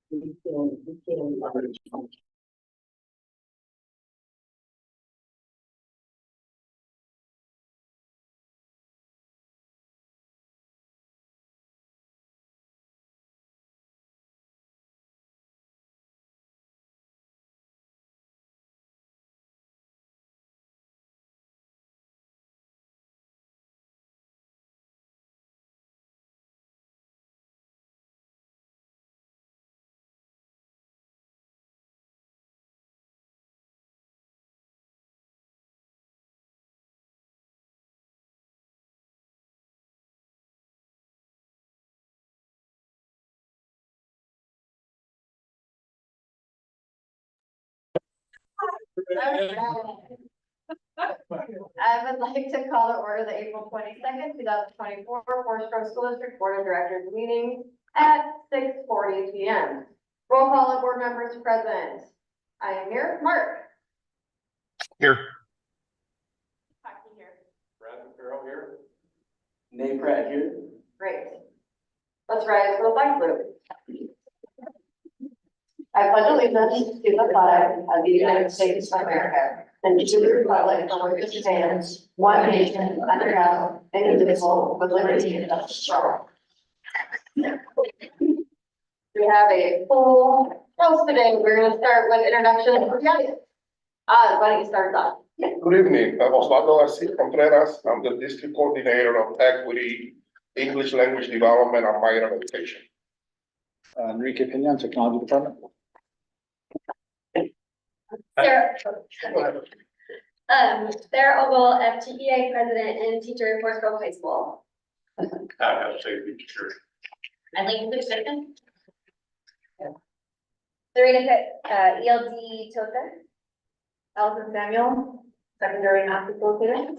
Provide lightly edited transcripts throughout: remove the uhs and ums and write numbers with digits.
I would like to call to order the April 22nd, 2024 Forest Grove School District Board of Directors meeting at 6:40 p.m. Roll call of board members present. I am here. Mark. Here. Hockey here. Brad Farrell here. Nate Pratt here. Great. Let's rise for the flag salute. I pledge allegiance to the flag of the United States of America and to the republic for which it stands, one nation, under God, indivisible, with liberty and justice for all. We have a full house today. We're going to start with introduction for candidates. Why don't you start us off? Good evening. I'm Osvaldo Garcia Contreras. I'm the District Coordinator of Equity, English Language Development, and Migrant Education. Enrique Pena, Technology Department. Sarah Ogle, FGEA President and teacher at Forest Grove High School. I'll say teacher. I'd like to be second. Serena Pitt, ELD TOSA. Allison Samuel, secondary math facilitator.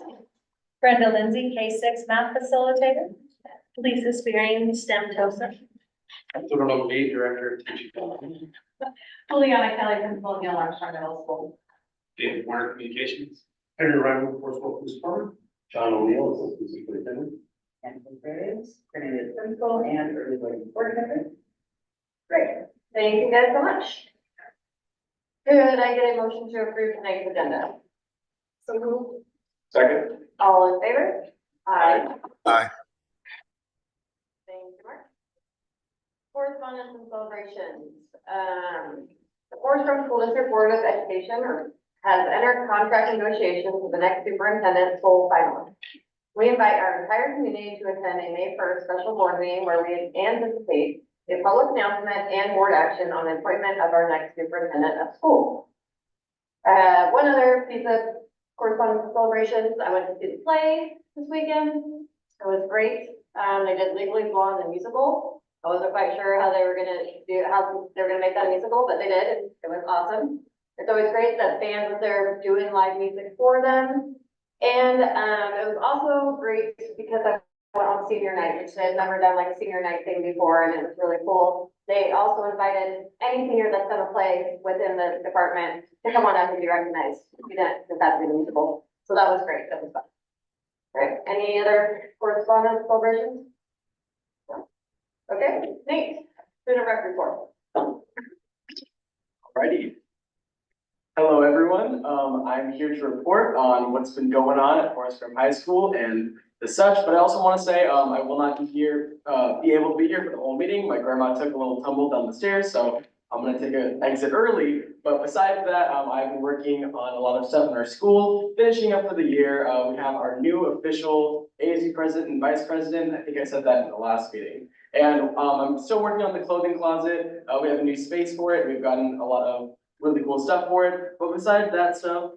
Brenda Lindsay, K-6 math facilitator. Lisa Spearing, STEM TOSA. Arturo Lee, Director of Teaching. Juliana Kelly, Principal, Neil Armstrong Middle School. David Warner, Communications. Henry Ryan, Forest Grove Police Department. John O'Neill, Assistant Superintendent. And Graves, Grenadier Principal and Early Learning Board Member. Great. Thank you guys so much. Could I get a motion to approve tonight's agenda? So moved. Second. All in favor? Aye. Aye. Thank you, Mark. Correspondence and celebrations. The Forest Grove School District Board of Education has entered contract negotiations with the next superintendent full finalist. We invite our entire community to attend a May 1st special board meeting where we anticipate a public announcement and board action on the appointment of our next superintendent of school. One other piece of correspondence and celebrations, I went to see the play this weekend. It was great. They did Legally Blonde, the musical. I wasn't quite sure how they were gonna make that a musical, but they did. It was awesome. It's always great that bands are there doing live music for them. And it was also great because I went on senior night, which I'd never done like a senior night thing before, and it was really cool. They also invited any senior that's done a play within the department to come on up and be recognized. You didn't just have to be musical. So that was great. That was fun. All right. Any other correspondence celebrations? No. Okay, Nate, student rep report. Alrighty. Hello, everyone. I'm here to report on what's been going on at Forest Grove High School and the such, but I also want to say I will not be able to be here for the whole meeting. My grandma took a little tumble down the stairs, so I'm going to take an exit early. But besides that, I've been working on a lot of stuff in our school, finishing up for the year. We have our new official ASU president and vice president. I think I said that in the last meeting. And I'm still working on the clothing closet. We have a new space for it. We've gotten a lot of really cool stuff for it. But besides that stuff,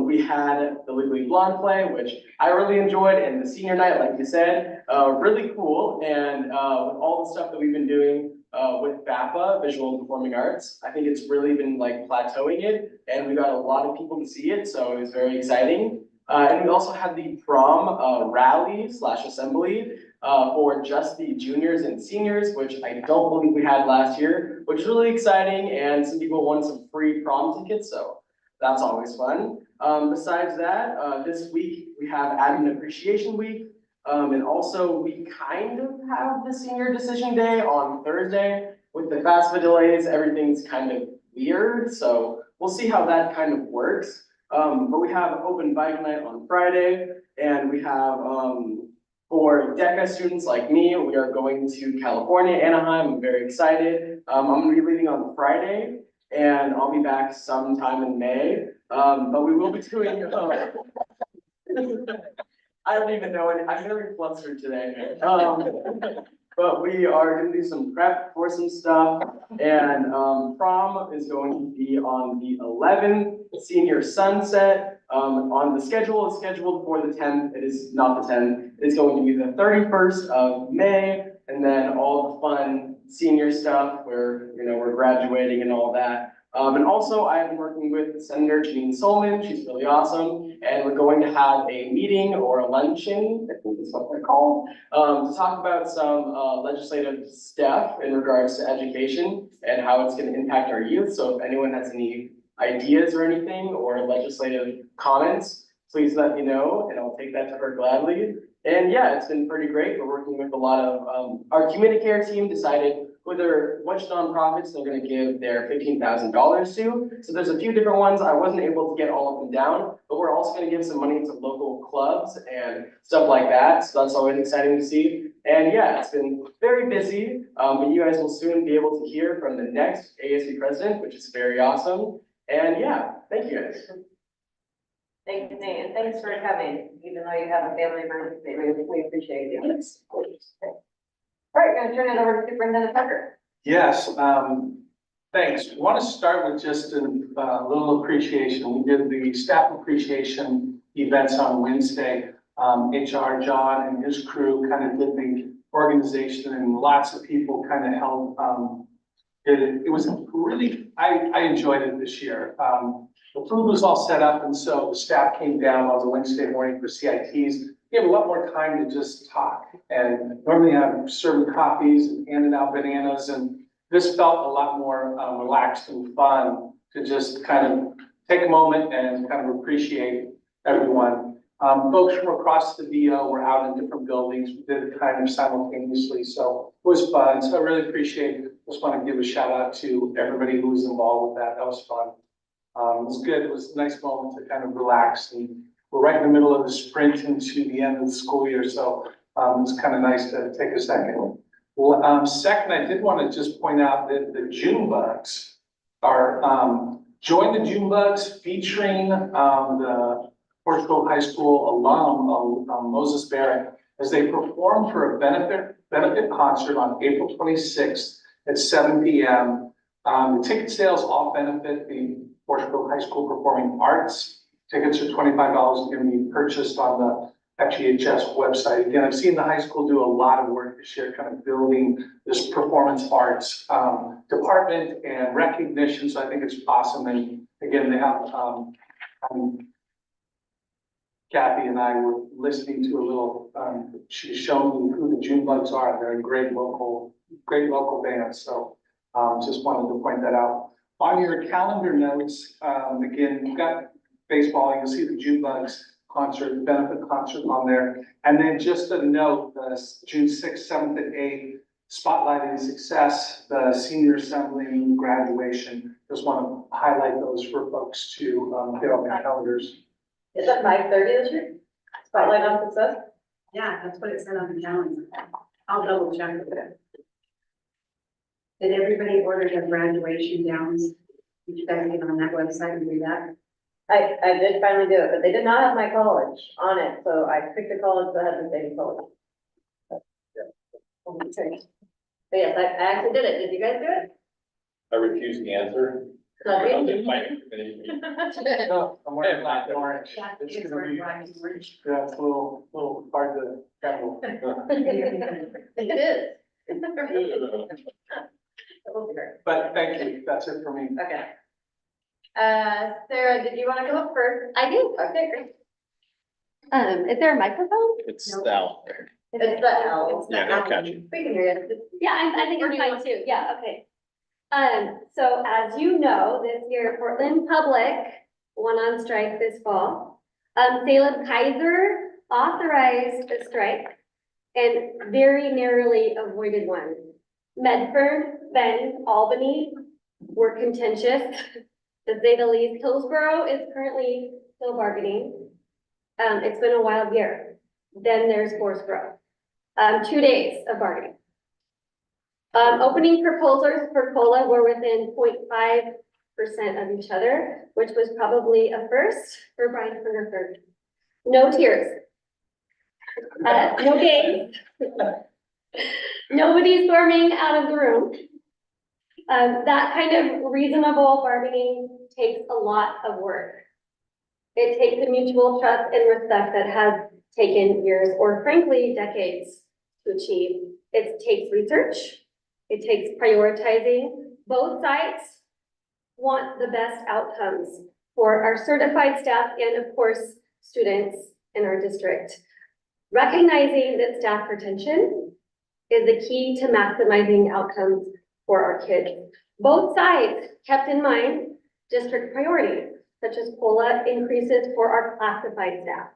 we had the Legally Blonde play, which I really enjoyed, and the senior night, like you said, really cool. And with all the stuff that we've been doing with BAPA, Visual and Performing Arts, I think it's really been like plateauing it, and we got a lot of people to see it, so it was very exciting. And we also had the prom rally / assembly for just the juniors and seniors, which I don't believe we had last year, which is really exciting, and some people won some free prom tickets, so that's always fun. Besides that, this week we have Admin Appreciation Week, and also we kind of have the Senior Decision Day on Thursday. with the FAFSA delays, everything's kind of weird, so we'll see how that kind of works. But we have open bike night on Friday, and we have, for DECA students like me, we are going to California, Anaheim. I'm very excited. I'm gonna be leaving on Friday, and I'll be back sometime in May. But we will be doing, I don't even know it. I'm very flustered today. But we are gonna do some prep for some stuff, and prom is going to be on the 11th, senior sunset. On the schedule, it's scheduled for the 10th. It is not the 10th. It's going to be the 31st of May, and then all the fun senior stuff where, you know, we're graduating and all that. And also I have been working with Senator Janine Solomon. She's really awesome. And we're going to have a meeting or a luncheon, I think is what they're called, to talk about some legislative stuff in regards to education and how it's going to impact our youth. So if anyone has any ideas or anything or legislative comments, please let me know and I'll take that to her gladly. And yeah, it's been pretty great. We're working with a lot of, our CommuniCare team decided which nonprofits they're gonna give their $15,000 to. So there's a few different ones. I wasn't able to get all of them down, but we're also gonna give some money to local clubs and stuff like that. So that's always exciting to see. And yeah, it's been very busy, but you guys will soon be able to hear from the next ASB president, which is very awesome. And yeah, thank you guys. Thank you, Nate, and thanks for coming, even though you have a family emergency, we appreciate you. All right, gonna turn it over to Superintendent Tucker. Yes, thanks. I want to start with just a little appreciation. We did the staff appreciation events on Wednesday. HR John and his crew kind of did the organization and lots of people kind of helped. It was really, I enjoyed it this year. The food was all set up, and so the staff came down on the Wednesday morning for CITs. We have a lot more time to just talk, and normally I'm serving coffees and handing out bananas, and this felt a lot more relaxed and fun to just kind of take a moment and kind of appreciate everyone. Folks from across the DO were out in different buildings. We did it kind of simultaneously, so it was fun. So I really appreciate it. Just want to give a shout out to everybody who was involved with that. That was fun. It was good. It was a nice moment to kind of relax, and we're right in the middle of the sprint into the end of the school year, so it's kind of nice to take a second. Well, second, I did want to just point out that the June bugs are join the June bugs featuring the Forest Grove High School alum Moses Barrett as they perform for a benefit concert on April 26th at 7 p.m. The ticket sales all benefit the Forest Grove High School Performing Arts. Tickets are $25 and can be purchased on the FGHS website. Again, I've seen the high school do a lot of work this year, kind of building this performance arts department and recognition. So I think it's awesome. And again, they have Kathy and I were listening to a little. She's shown me who the June Bugs are. They're a great local band. So just wanted to point that out. On your calendar notes, again, you've got baseball, you'll see the June Bugs concert, benefit concert on there. And then just a note, June 6th, 7th, and 8th, Spotlight and Success, the senior assembly and graduation. Just want to highlight those for folks to get on their calendars. Is that 5:30 this year? Spotlight on Success? Yeah, that's what it said on the calendar. I'll double check with it. Did everybody order their graduation gowns? Did you guys get on that website and do that? I did finally do it, but they did not have my college on it, so I picked a college that had the same college. But yes, I actually did it. Did you guys do it? I refuse to answer. Nothing? No, I'm wearing black and orange. That It's is gonna where be, Ryan's orange. yeah, it's a little hard to travel. It is. It will be great. But thank you. That's it for me. Okay. Sarah, did you want to go up first? I do. Okay, great. Is there a microphone? It's Nope. out there. It's the L. Yeah, they'll catch you. We can hear you. Yeah, I think it's fine too. Yeah, okay. So as you know, this year Portland Public went on strike this fall. Salem Kaiser authorized the strike and very narrowly avoided one. Medford, Benton, Albany were contentious, to say the least. Hillsborough is currently still bargaining. It's been a wild year. Then there's Forest Grove. 2 days of bargaining. Opening proposals for COLA were within 0.5% of each other, which was probably a first for Brian Ferner. No tears. No games. Nobody storming out of the room. That kind of reasonable bargaining takes a lot of work. It takes a mutual trust and respect that has taken years or frankly decades to achieve. It takes research. It takes prioritizing. Both sides want the best outcomes for our certified staff and of course, students in our district. Recognizing that staff retention is the key to maximizing outcomes for our kids. Both sides kept in mind district priorities, such as COLA increases for our classified staff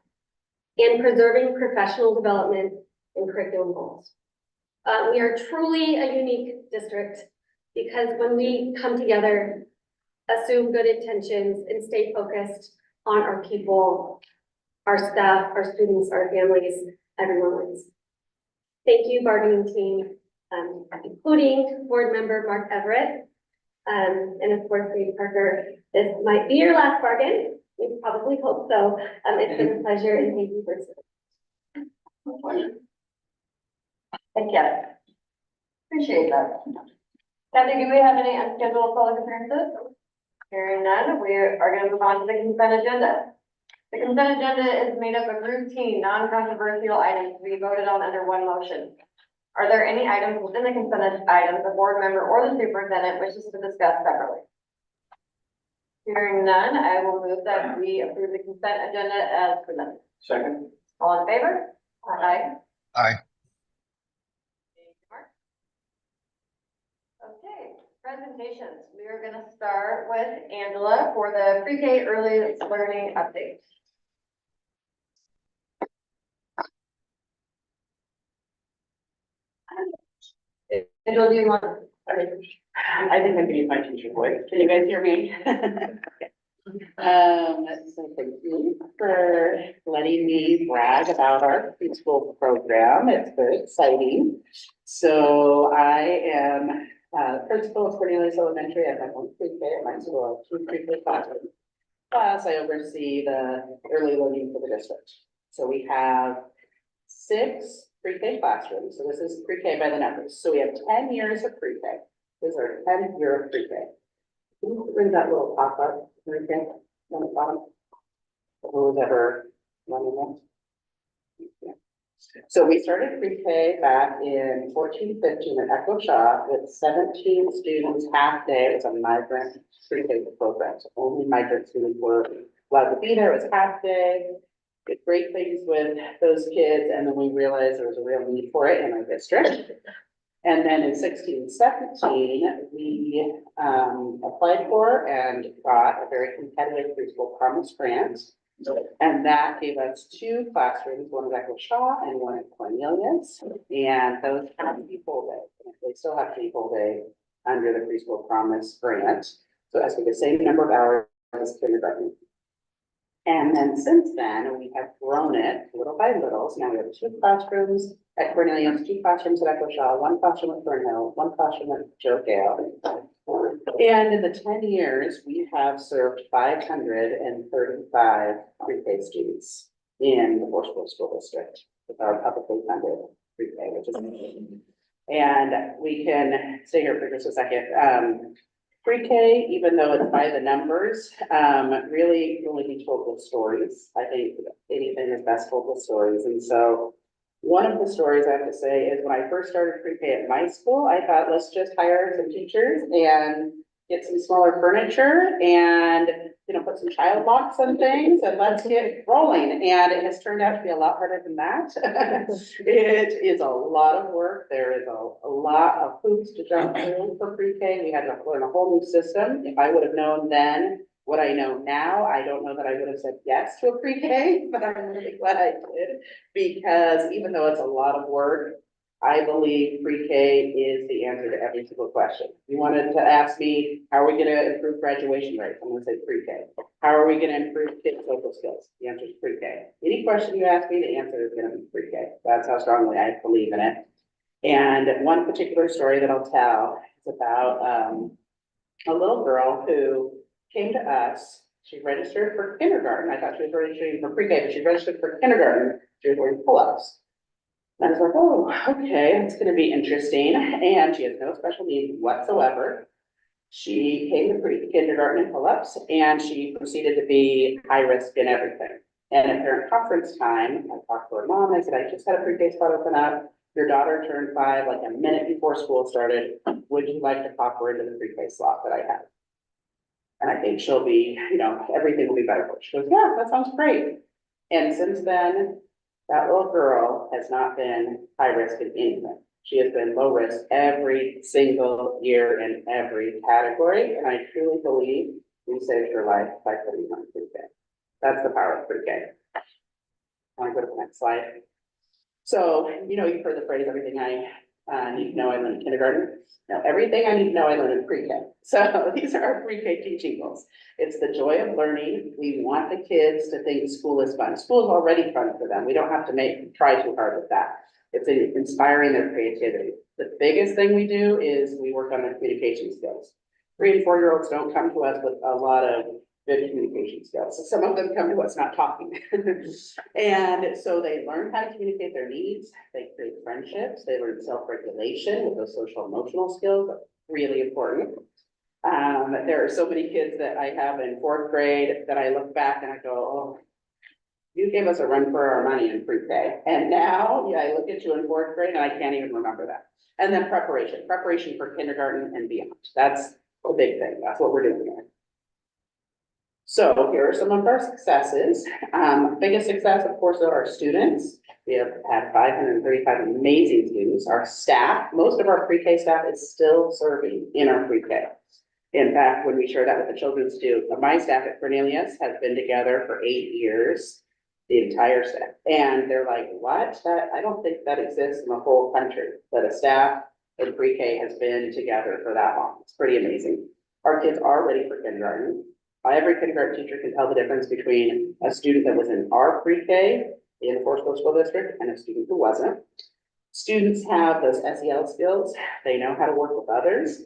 and preserving professional development and curriculum goals. We are truly a unique district because when we come together, assume good intentions and stay focused on our people, our staff, our students, our families, everyone wins. Thank you, bargaining team, including board member Mark Everett. And of course, Dave Parker, this might be your last bargain. We probably hope so. It's been a pleasure and thank you for serving. Thank you. Appreciate that. Kathy, do we have any unscheduled public appearances? Hearing none, we are going to move on to the consent agenda. The consent agenda is made up of routine, non-controversial items to be voted on under one motion. Are there any items within the consent items the board member or the superintendent wishes to discuss separately? Hearing none, I will move that we approve the consent agenda as presented. Second. All in favor? Aye. Aye. Thank you, Mark. Okay, presentations. We are going to start with Angela for the pre-K early learning update. Angela, do you want? I think I'm gonna use my teacher voice. Can you guys hear me? So thank you for letting me brag about our preschool program. It's very exciting. So I am principal of Cornelius Elementary. I have one pre-K at my school, 2 pre-K classes. Plus, I oversee the early learning for the district. So we have 6 pre-K classrooms. So this is pre-K by the numbers. So we have 10 years of pre-K. This is our 10th year of pre-K. Can you bring that little pop-up pre-K on the bottom? Who's ever running it? Yeah. So we started pre-K back in 14-15 at Echo Shaw with 17 students half day. It was a migrant pre-K program. So only migrant students were allowed to be there. It was half day. Did great things with those kids, and then we realized there was a real need for it in our district. And then in 16-17, we applied for and got a very competitive preschool promise grant. And that gave us 2 classrooms, one at Echo Shaw and one at Cornelius. And those have to be full day. They still have to be full day under the preschool promise grant. So as with the same number of hours as kindergarten. And then since then, we have grown it little by little. So now we have 2 classrooms at Cornelius, 2 classrooms at Echo Shaw, 1 classroom at Thornhill, 1 classroom at Joe Gale. And in the 10 years, we have served 535 pre-K students in the Forest School District with our publicly funded pre-K, which is amazing. And we can stay here for just a second. Pre-K, even though it's by the numbers, really only be told with stories. I think anything is best told with stories. And so one of the stories I have to say is when I first started pre-K at my school, I thought, let's just hire some teachers and get some smaller furniture and, you know, put some child locks on things and let's get rolling. And it has turned out to be a lot harder than that. It is a lot of work. There is a lot of hoops to jump through for pre-K. We had to learn a whole new system. If I would have known then what I know now, I don't know that I would have said yes to a pre-K, but I'm really glad I did, because even though it's a lot of work, I believe pre-K is the answer to every single question. You wanted to ask me, how are we gonna improve graduation rates? I'm gonna say pre-K. How are we gonna improve kids' social skills? The answer is pre-K. Any question you ask me, the answer is gonna be pre-K. That's how strongly I believe in it. And one particular story that I'll tell is about, a little girl who came to us. She registered for kindergarten. I thought she was registering for pre-K, but she registered for kindergarten. She was doing pull-ups. And I was like, oh, okay, it's gonna be interesting. And she has no special needs whatsoever. She came to kindergarten and pull-ups, and she proceeded to be high risk in everything. And at parent conference time, I talked to her mom. I said, I just had a pre-K spot open up. Your daughter turned 5 like a minute before school started. Would you like to pop her into the pre-K slot that I have? And I think she'll be, everything will be better for her. She goes, yeah, that sounds great. And since then, that little girl has not been high risk in anything. She has been low risk every single year in every category. And I truly believe we saved her life by putting her on pre-K. That's the power of pre-K. Want to go to the next slide? So, you've heard the phrase, everything I need to know I learned in kindergarten. Now, everything I need to know I learned in pre-K. So these are our pre-K teaching goals. It's the joy of learning. We want the kids to think school is fun. School is already fun for them. We don't have to try too hard with that. It's inspiring their creativity. The biggest thing we do is we work on their communication skills. 3 and 4-year-olds don't come to us with a lot of good communication skills. Some of them come to us not talking. And so they learn how to communicate their needs. They create friendships. They learn self-regulation with those social emotional skills. Really important. There are so many kids that I have in 4th grade that I look back and I go, oh, you gave us a run for our money in pre-K. And now, I look at you in 4th grade and I can't even remember that. And then preparation for kindergarten and beyond. That's a big thing. That's what we're doing here. So here are some of our successes. Biggest success, of course, are our students. We have had 535 amazing students. Our staff, most of our pre-K staff is still serving in our pre-K. In fact, when we share that with the children too, my staff at Cornelius has been together for 8 years, the entire staff. And they're like, what? I don't think that exists in the whole country, that a staff in pre-K has been together for that long. It's pretty amazing. Our kids are ready for kindergarten. Every kindergarten teacher can tell the difference between a student that was in our pre-K in the Forestville School District and a student who wasn't. Students have those SEL skills. They know how to work with others.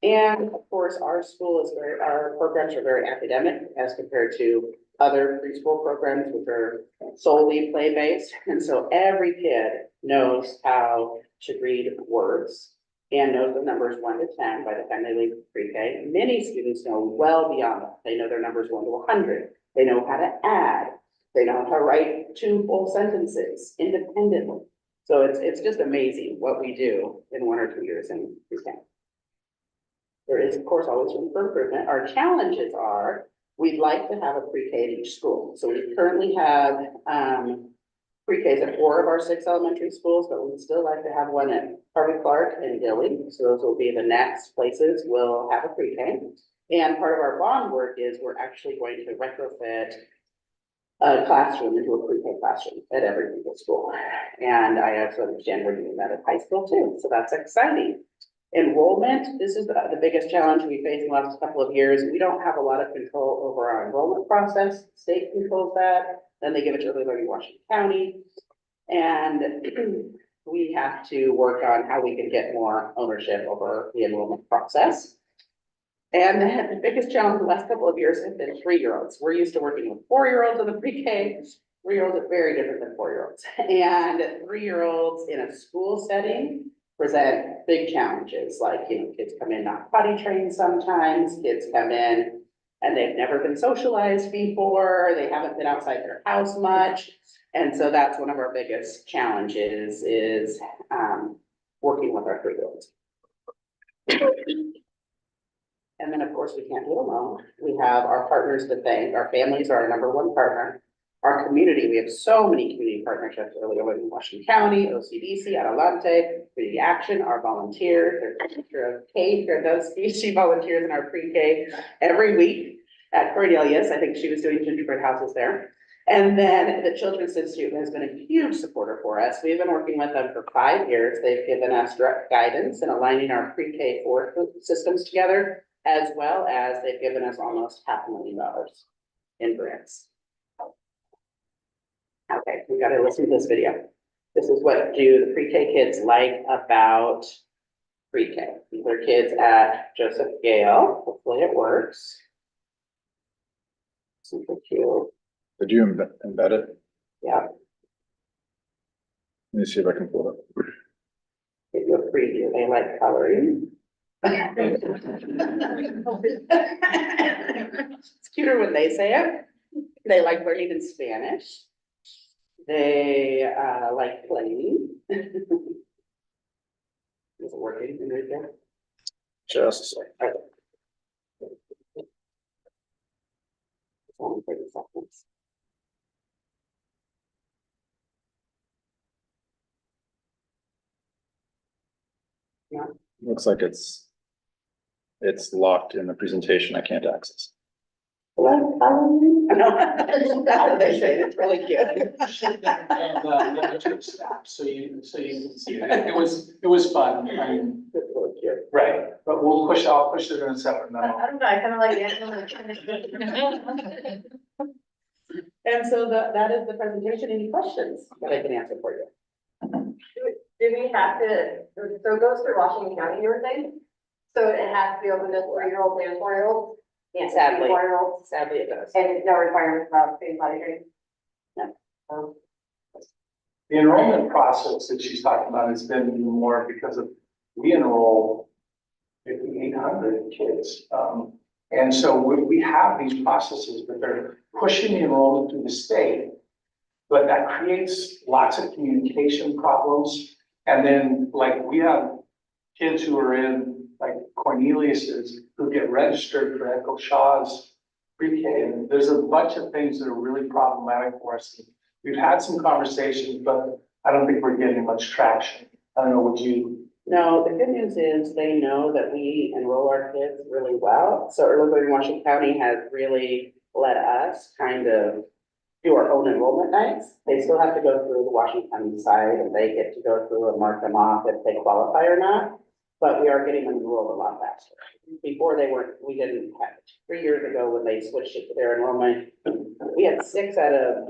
And of course, our programs are very academic as compared to other preschool programs, which are solely play-based. And so every kid knows how to read words and knows the numbers 1 to 10 by the time they leave pre-K. Many students know well beyond that. They know their numbers 1 to 100. They know how to add. They know how to write 2 full sentences independently. So it's just amazing what we do in 1 or 2 years in pre-K. There is, of course, always room for improvement. Our challenges are, we'd like to have a pre-K at each school. So we currently have pre-Ks at 4 of our 6 elementary schools, but we'd still like to have one at Harvey Clark and Dilley. So those will be the next places we'll have a pre-K. And part of our bond work is we're actually going to retrofit a classroom into a pre-K classroom at every single school. And I also understand we're doing that at high school too. So that's exciting. Enrollment, this is the biggest challenge we face in the last couple of years. We don't have a lot of control over our enrollment process. State controls that. Then they give it to Early Learning Washington County. And we have to work on how we can get more ownership over the enrollment process. And the biggest challenge the last couple of years have been 3-year-olds. We're used to working with 4-year-olds in the pre-K. 3-year-olds are very different than 4-year-olds. And 3-year-olds in a school setting present big challenges, like, kids come in not potty trained sometimes, kids come in and they've never been socialized before, they haven't been outside their house much. And so that's one of our biggest challenges is working with our 3-year-olds. And then, of course, we can't do it alone. We have our partners to thank. Our families are our #1 partner. Our community, we have so many community partnerships, Early Learning Washington County, OCDC, Adelante, Community Action, our volunteers. There's a picture of Kate Gradowski. She volunteers in our pre-K every week at Cornelius. I think she was doing gingerbread houses there. And then the Children's Institute has been a huge supporter for us. We've been working with them for 5 years. They've given us direct guidance in aligning our pre-K 4 systems together, as well as they've given us almost $500,000 in grants. Okay, we gotta listen to this video. This is what do the pre-K kids like about pre-K. These are kids at Joseph Gale. Hopefully it works. Super cute. Did you embed it? Yeah, Let me see if I can pull it up. give you a preview. They like coloring. It's cuter when they say it. They like learning in Spanish. They like playing. Is it working in right there? Just a sec. It's only 30 seconds. Looks like it's locked in the presentation. I can't access. Hello, I know, that's what they say. It's really cute. So you can see it. It was fun. I mean, It's really cute. right, but I'll push it in a separate memo. I don't know, I kind of like the. And so that is the presentation. Any questions that I can answer for you? Do we have to, so it goes through Washington County, you were saying? So it has to be open to 3-year-olds and 4-year-olds? Yeah, Sadly. 4-year-olds, Sadly, it does. and no requirements about student body training? No. The enrollment process that she's talking about has been even more because of, we enroll 5,800 kids. And so we have these processes, but they're pushing the enrollment through the state. But that creates lots of communication problems. And then like we have kids who are in like Cornelius's who get registered for Echo Shaw's pre-K. And there's a bunch of things that are really problematic for us. We've had some conversations, but I don't think we're getting much traction. I don't know what you. No, the good news is they know that we enroll our kids really well. So Early Learning Washington County has really let us kind of do our own enrollment nights. They still have to go through the Washington County side and they get to go through and mark them off if they qualify or not. But we are getting them enrolled a lot faster. Before they weren't, we didn't have, 3 years ago when they switched it to their enrollment, we had 6 out of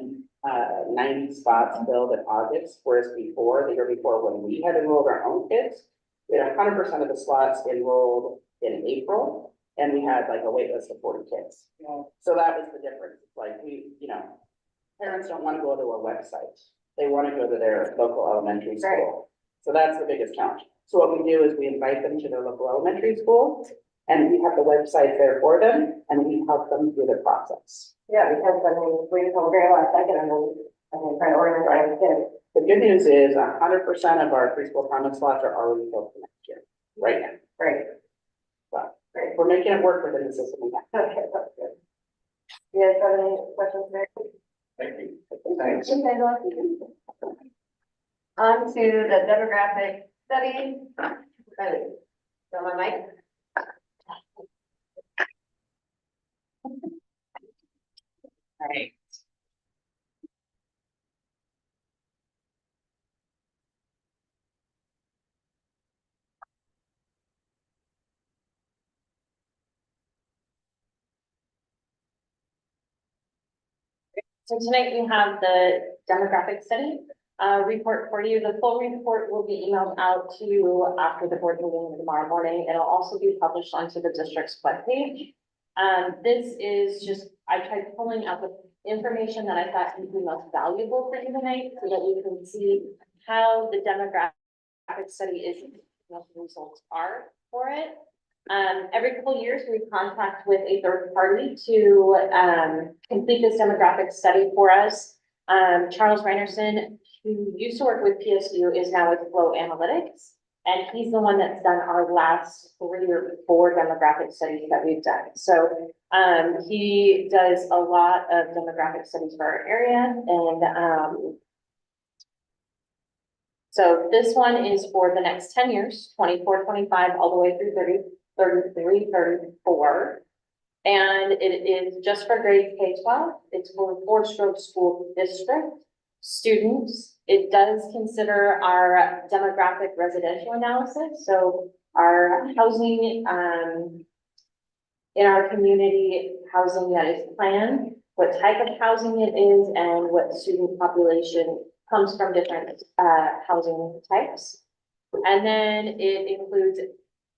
90 spots filled in August, whereas before, the year before, when we had enrolled our own kids, we had 100% of the slots enrolled in April, and we had like a wait list of 40 kids. So that was the difference. Like parents don't want to go to a website. They want to go to their local elementary school. So that's the biggest challenge. So what we do is we invite them to their local elementary school, and we have the website there for them, and we help them through the process. Yeah, because I mean, we just have a very last second and then, I mean, trying to organize our kids. The good news is 100% of our preschool common slots are already filled for next year, right now. Great, So great. we're making it work within the system we have. Okay, that's good. You guys have any questions there? Thank you. Thanks. On to the demographic study. So my mic. All right. So tonight we have the demographic study report for you. The full report will be emailed out to you after the board meeting tomorrow morning. It'll also be published onto the district's webpage. This is just, I tried pulling out the information that I thought would be most valuable for you tonight so that you can see how the demographic study is, what the results are for it. Every couple of years, we contact with a third party to complete this demographic study for us. Charles Reinerson, who used to work with PSU, is now with Flow Analytics. And he's the one that's done our last 3 or 4 demographic studies that we've done. So he does a lot of demographic studies for our area. And so this one is for the next 10 years, 24, 25, all the way through 30. 33, 34. And it is just for grades K-12. It's for four-stroke school district students. It does consider our demographic residential analysis, so our housing, in our community, housing that is planned, what type of housing it is, and what student population comes from different, housing types. And then it includes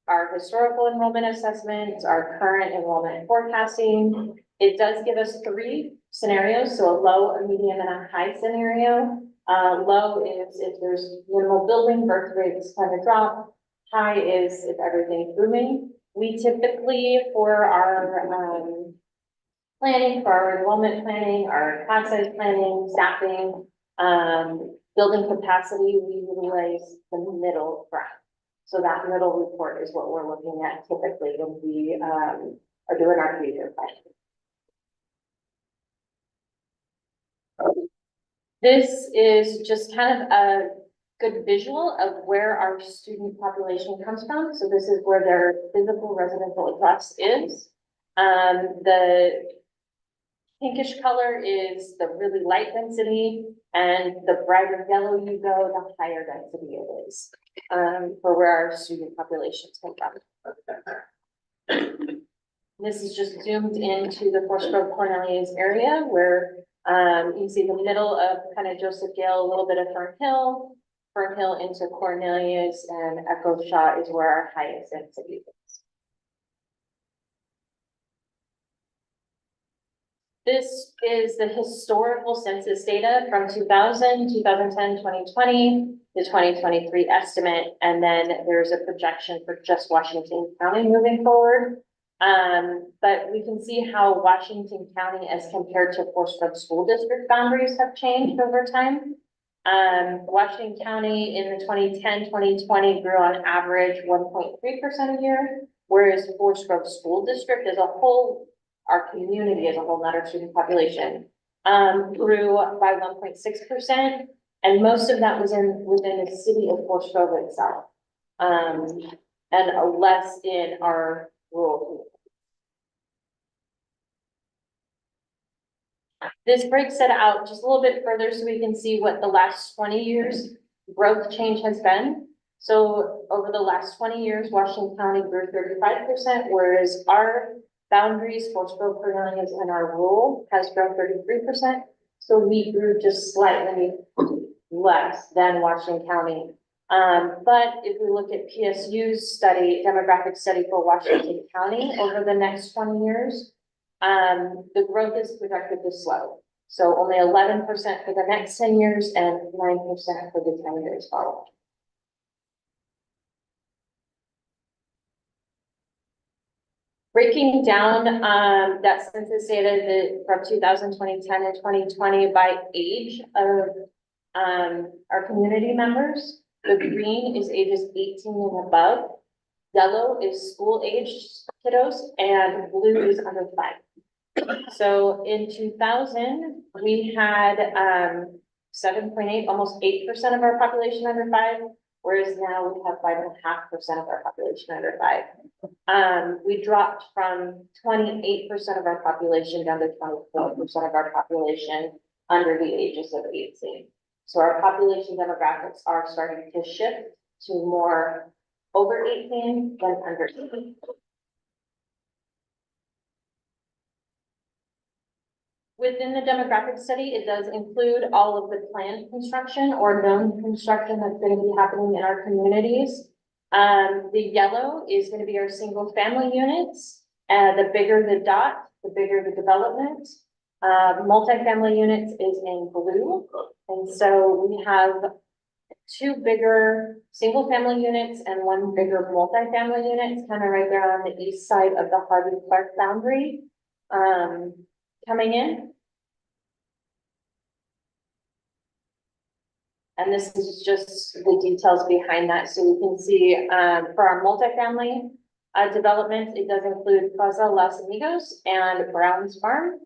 our historical enrollment assessments, our current enrollment forecasting. It does give us 3 scenarios, so a low, a medium, and a high scenario. Low is if there's minimal building, birth rates kind of drop. High is if everything's booming. We typically, for our, planning, for our enrollment planning, our class size planning, staffing, building capacity, we utilize the middle ground. So that middle report is what we're looking at typically when we, are doing our future plan. This is just kind of a good visual of where our student population comes from. So this is where their physical residential address is. The pinkish color is the really light density, and the brighter yellow you go, the higher density it is, for where our student populations come from. This is just zoomed into the Foursquare Cornelius area where, you can see the middle of kind of Joseph Gale, a little bit of Fern Hill into Cornelius, and Echo Shot is where our highest density is. This is the historical census data from 2000, 2010, 2020, the 2023 estimate, and then there's a projection for just Washington County moving forward. But we can see how Washington County as compared to Foursquare school district boundaries have changed over time. Washington County in the 2010, 2020 grew on average 1.3% a year, whereas Foursquare school district as a whole, our community as a whole, not our student population, grew by 1.6%. And most of that was within the city of Foursquare itself. And less in our rural communities. This breaks it out just a little bit further so we can see what the last 20 years growth change has been. So over the last 20 years, Washington County grew 35%, whereas our boundaries, Foursquare, Cornelius, and our rural has grown 33%. So we grew just slightly less than Washington County. But if we look at PSU's study, demographic study for Washington County over the next 20 years, the growth is projected to slow. So only 11% for the next 10 years and 9% for the 10 years following. Breaking down that census data from 2020, 10, and 2020 by age of our community members. The green is ages 18 and above. Yellow is school age kiddos, and blue is under 5. So in 2000, we had 7.8, almost 8% of our population under 5, whereas now we have 5.5% of our population under 5. We dropped from 28% of our population down to 24% of our population under the ages of 18. So our population demographics are starting to shift to more over 18 than under 18. Within the demographic study, it does include all of the planned construction or known construction that's going to be happening in our communities. The yellow is going to be our single family units. The bigger the dot, the bigger the development. Multifamily units is in blue. And so we have 2 bigger single family units and 1 bigger multifamily unit. It's kind of right there on the east side of the Harvey-Clark boundary. Coming in. And this is just the details behind that. So you can see for our multifamily development, it does include Plaza Los Amigos and Brown's Farm.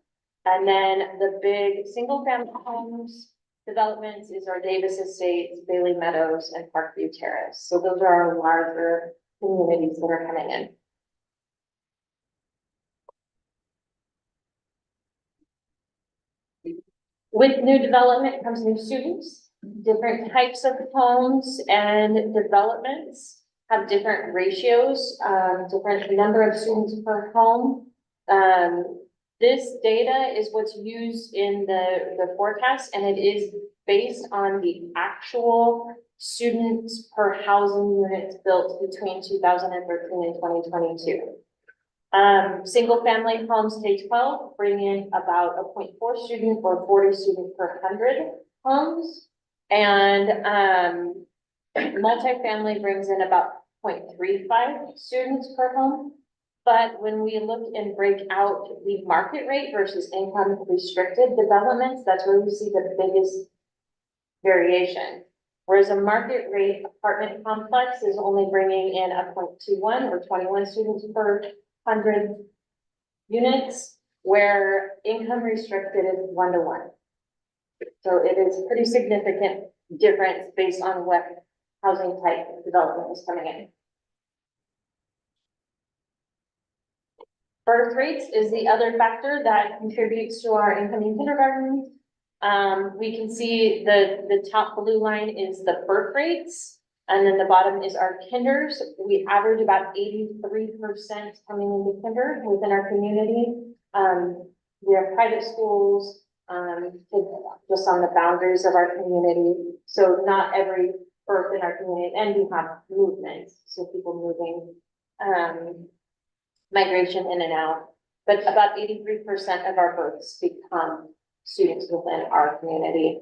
And then the big single family homes developments is our Davis Estates, Bailey Meadows, and Parkview Terrace. So those are our larger communities that are coming in. With new development comes new students, different types of homes and developments have different ratios, different number of students per home. This data is what's used in the forecast, and it is based on the actual students per housing units built between 2013 and 2022. Single family homes K-12 bring in about a 0.4 student or 40 students per 100 homes. And, multifamily brings in about 0.35 students per home. But when we look and break out the market rate versus income restricted developments, that's where we see the biggest variation. Whereas a market rate apartment complex is only bringing in a 0.21 or 21 students per 100 units, where income restricted is 1 to 1. So it is a pretty significant difference based on what housing type development is coming in. Birth rates is the other factor that contributes to our incoming kindergarten. We can see the top blue line is the birth rates, and then the bottom is our kinders. We average about 83% coming into kinder within our community. We have private schools, just on the boundaries of our community. So not every birth in our community, and we have movement, so people moving, migration in and out, but about 83% of our births become students within our community.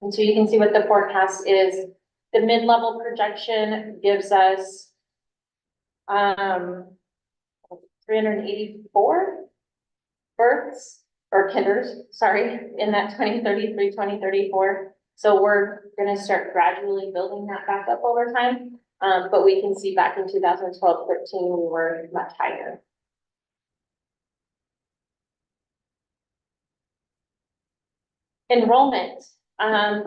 And so you can see what the forecast is. The mid-level projection gives us 384 births or kinders, sorry, in that 2033, 2034. So we're going to start gradually building that back up over time. But we can see back in 2012, 13, we were much higher. Enrollment,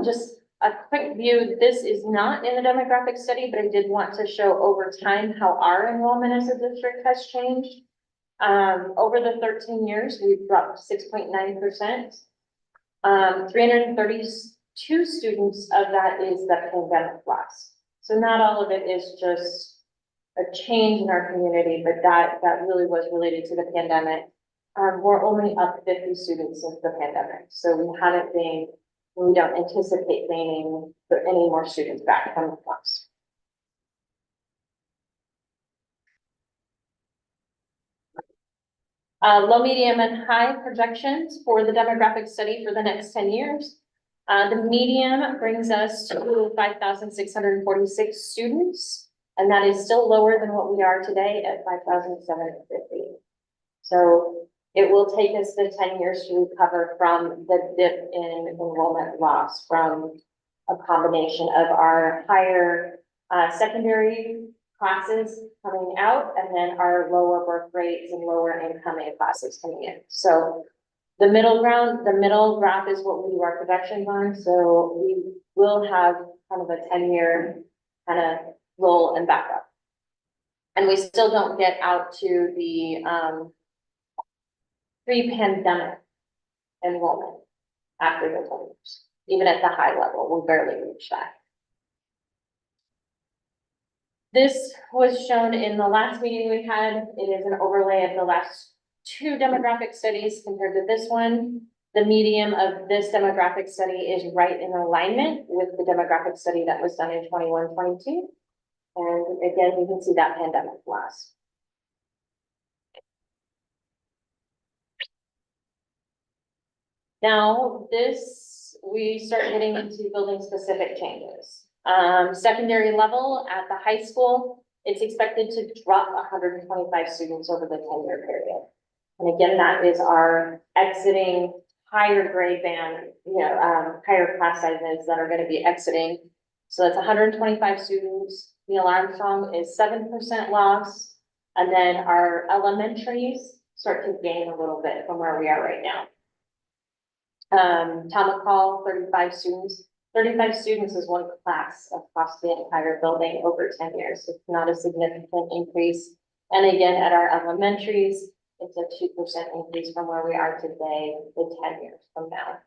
just a quick view. This is not in the demographic study, but I did want to show over time how our enrollment as a district has changed. Over the 13 years, we've dropped 6.9%. 332 students of that is the pandemic loss. So not all of it is just a change in our community, but that really was related to the pandemic. We're only up 50 students since the pandemic. So we don't anticipate gaining any more students back from the class. Low, medium, and high projections for the demographic study for the next 10 years. The median brings us to 5,646 students, and that is still lower than what we are today at 5,750. So it will take us the 10 years to recover from the dip in enrollment loss from a combination of our higher secondary classes coming out and then our lower birth rates and lower incoming classes coming in. So the middle graph is what we do our projections on. So we will have kind of a 10-year kind of roll and back up. And we still don't get out to the pre-pandemic enrollment after the 10 years. Even at the high level, we barely reach that. This was shown in the last meeting we had. It is an overlay of the last 2 demographic studies compared to this one. The median of this demographic study is right in alignment with the demographic study that was done in 21-22. And again, you can see that pandemic loss. Now, we start getting into building specific changes. Secondary level at the high school, it's expected to drop 125 students over the 10-year period. And again, that is our exiting higher grade band, higher class sizes that are going to be exiting. So that's 125 students. Neil Armstrong is 7% loss. And then our elementaries start to gain a little bit from where we are right now. Tom McCall, 35 students. 35 students is one class across the entire building over 10 years. So it's not a significant increase. And again, at our elementaries, it's a 2% increase from where we are today, in 10 years from now.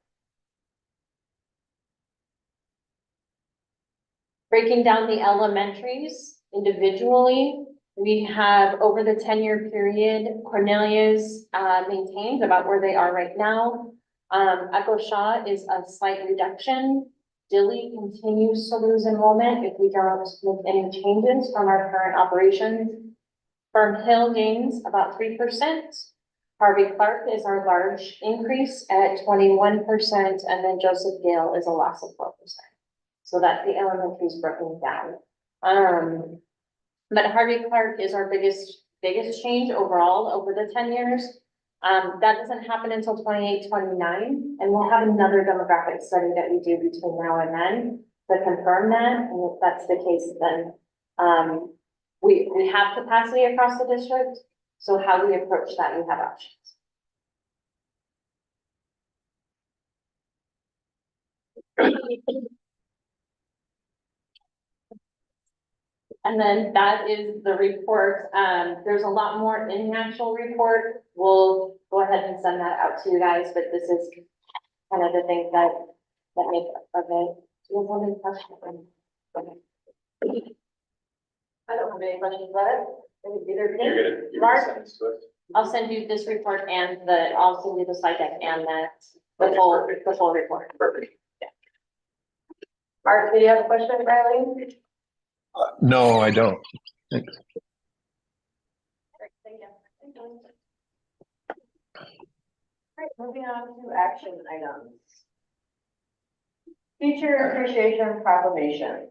Breaking down the elementaries individually, we have over the 10-year period, Cornelia's maintained about where they are right now. Echo Shaw is a slight reduction. Dilly continues to lose enrollment if we don't make any changes from our current operations. Fern Hill gains about 3%. Harvey Clark is our large increase at 21%, and then Joseph Gale is a loss of 4%. So that's the elementaries broken down. But Harvey Clark is our biggest change overall over the 10 years. That doesn't happen until 28, 29, and we'll have another demographic study that we do between now and then to confirm that, and if that's the case, then, we have capacity across the district, so how we approach that, we have options. And then that is the report. There's a lot more in the actual report. We'll go ahead and send that out to you guys, but this is kind of the things that make of it. Do you have any questions? Okay. I don't have any questions about it. Either Mark, I'll send you this report and I'll send you the slide deck and the full report. Perfect. Mark, do you have a question, Riley? No, I don't. Great, thank you. Thank you. All right, moving on to action items. Teacher Appreciation Proclamation.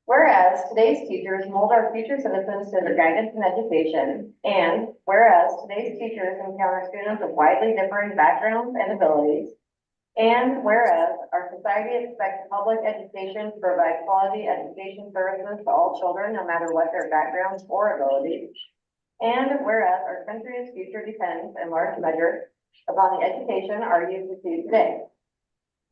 Whereas today's teachers mold our future citizens to their guidance and education, and whereas today's teachers encounter students with widely differing backgrounds and abilities, and whereas our society expects public education to provide quality education services to all children, no matter what their backgrounds or abilities, and whereas our country's future depends in large measure upon the education our youth receive today.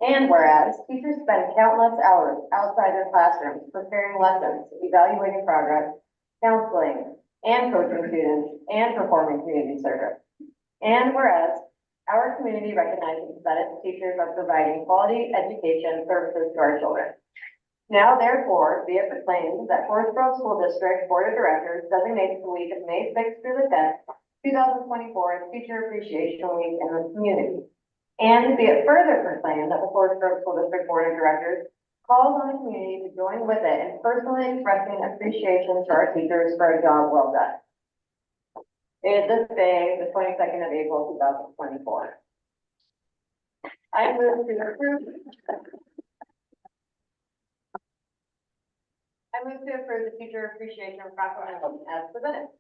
And whereas teachers spend countless hours outside their classrooms preparing lessons, evaluating progress, counseling, and coaching students, and performing community service. And whereas our community recognizes that its teachers are providing quality education services to our children. Now therefore, be it proclaimed that Forest Grove School District Board of Directors designates the week of May 6th through the 10th, 2024 as Teacher Appreciation Week in the community. And be it further proclaimed that the Forest Grove School District Board of Directors calls on the community to join with it in personally expressing appreciation to our teachers for a job well done. It is this day, the 22nd of April, 2024. I move to approve. I move to approve the Teacher Appreciation Proclamation as presented.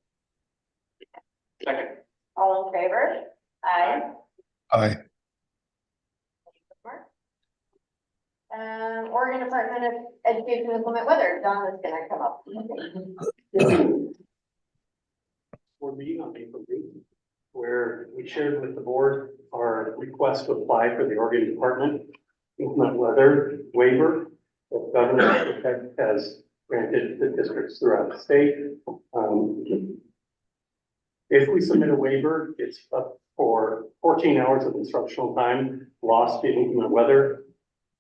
Second. All in favor? Aye. Aye. Oregon Department of Education Implement Weather, John is gonna come up. Board meeting on April 8th, where we shared with the board our request to apply for the Oregon Department Inclement Weather waiver that Governor has granted to districts throughout the state. If we submit a waiver, it's up for 14 hours of instructional time lost to inclement weather.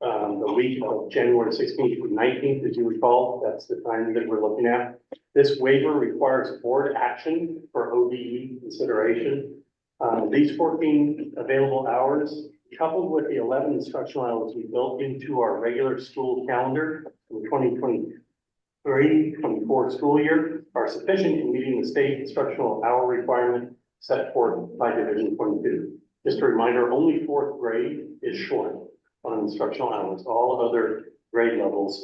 The week of January 16th through 19th, as you recall, that's the time that we're looking at. This waiver requires board action for ODE consideration. These 14 available hours, coupled with the 11 instructional hours we built into our regular school calendar in 2023-24 school year, are sufficient in meeting the state instructional hour requirement set forth by Division 22. Just a reminder, only 4th grade is short on instructional hours. All other grade levels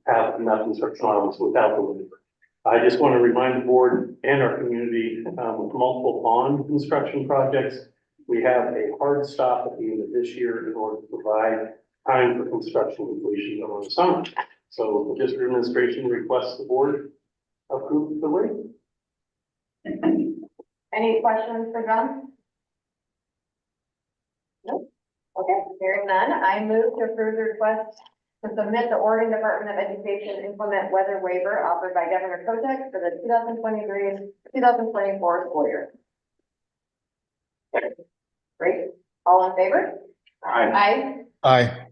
have enough instructional hours without the waiver. I just want to remind the board and our community with multiple bond construction projects, we have a hard stop at the end of this year in order to provide time for construction completion over the summer. So the district administration requests the board approve the waiver. Any questions for John? Nope. Okay, hearing none, I move to approve the request to submit the Oregon Department of Education Implement Weather Waiver offered by Governor Kotek for the 2023-2024 school year. Great. All in favor? Aye. Aye. Aye.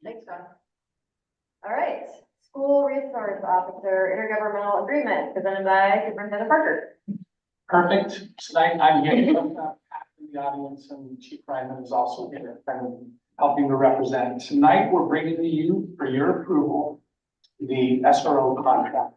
Thanks, John. All right, school resource officer intergovernmental agreement presented by Superintendent Parker. Perfect. Tonight, I'm here to Pat in the audience, and Chief Ryman is also here, kind of helping to represent. Tonight, we're bringing to you for your approval, the SRO contract.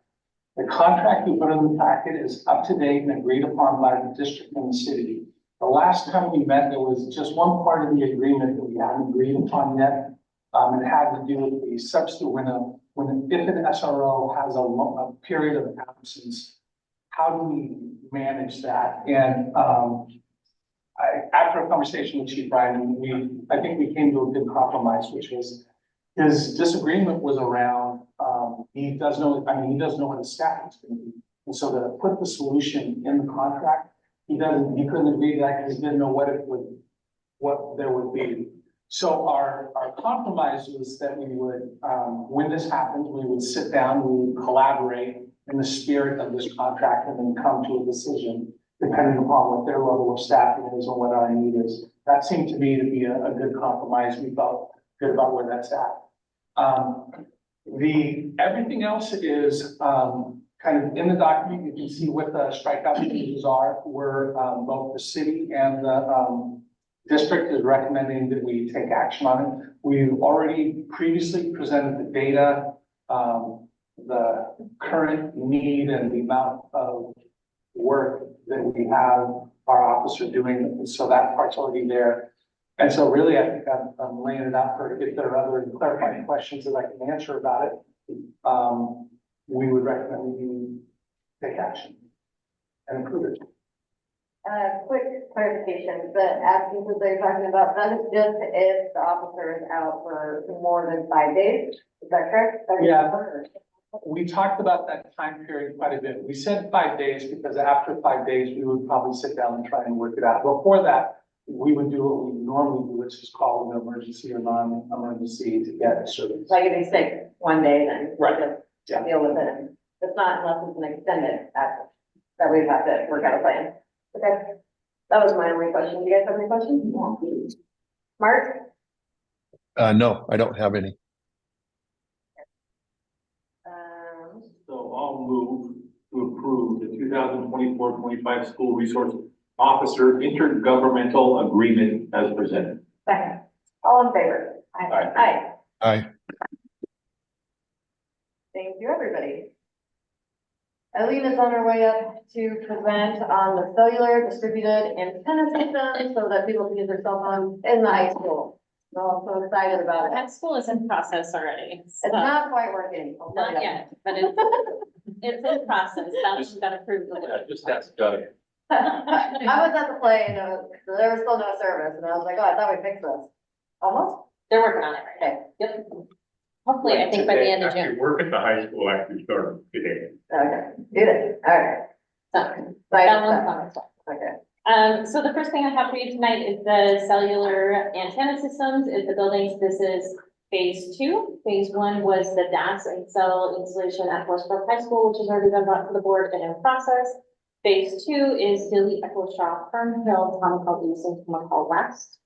The contract we put in the packet is up to date and agreed upon by the district and the city. The last time we met, there was just one part of the agreement that we hadn't agreed upon yet. It had to do with the substitute if an SRO has a period of absence, how do we manage that? And, after a conversation with Chief Ryan, I think we came to a good compromise, which was his disagreement was around, he doesn't know what his staff is gonna be. And so to put the solution in the contract, he couldn't agree to that because he didn't know what there would be. So our compromise was that we would, when this happens, we would sit down, we would collaborate in the spirit of this contract and then come to a decision, depending upon what their level of staffing is and what our need is. That seemed to me to be a good compromise. We felt good about where that's at. Everything else is, kind of in the document. You can see what the strikeout changes are, where, both the city and the, district is recommending that we take action on it. We've already previously presented the data, the current need and the amount of work that we have our officer doing. So that part's already there. And so really, I think I'm laying it out for if there are other clarifying questions that I can answer about it. We would recommend you take action and improve it. Quick clarification, the absences they're talking about, that is just if the officer is out for more than 5 days, is that correct? Yeah. We talked about that time period quite a bit. We said 5 days because after 5 days, we would probably sit down and try and work it out. Before that, we would do what we normally do, which is call an emergency or non-emergency to get service. Like if he's sick one day, then. Right. Just deal with it. It's not unless it's an extended absence that we'd have to work out a plan. Okay, that was my only question. Do you guys have any questions? Mark? No, I don't have any. So I'll move to approve the 2024-25 school resource officer intergovernmental agreement as presented. Second. All in favor? Aye. Aye. Aye. Thank you, everybody. Eileen is on her way up to present on the cellular distributed antenna system so that people can use their cell phones in the high school. I'm also excited about it. That school is in process already. It's so- not quite working. I'll tell Not you. yet, but it's in process. That one got approved. Just ask Doug. I was at the play and there was still no service and I was like, oh, I thought we fixed this. Almost? They're working on it right Okay. now. Yep. Hopefully, I think by the end of June. Work at the high school actually started today. Okay, do it. All right. So, Bye. that one's on its way. Okay. So the first thing I have for you tonight is the cellular antenna systems at the buildings. This is phase 2. Phase 1 was the DAS and cell installation at Forestbrook High School, which has already been brought to the board and in process. Phase 2 is Dilly, Echo Shaw, Fern Hill, Tomahawk East, and Tomahawk West.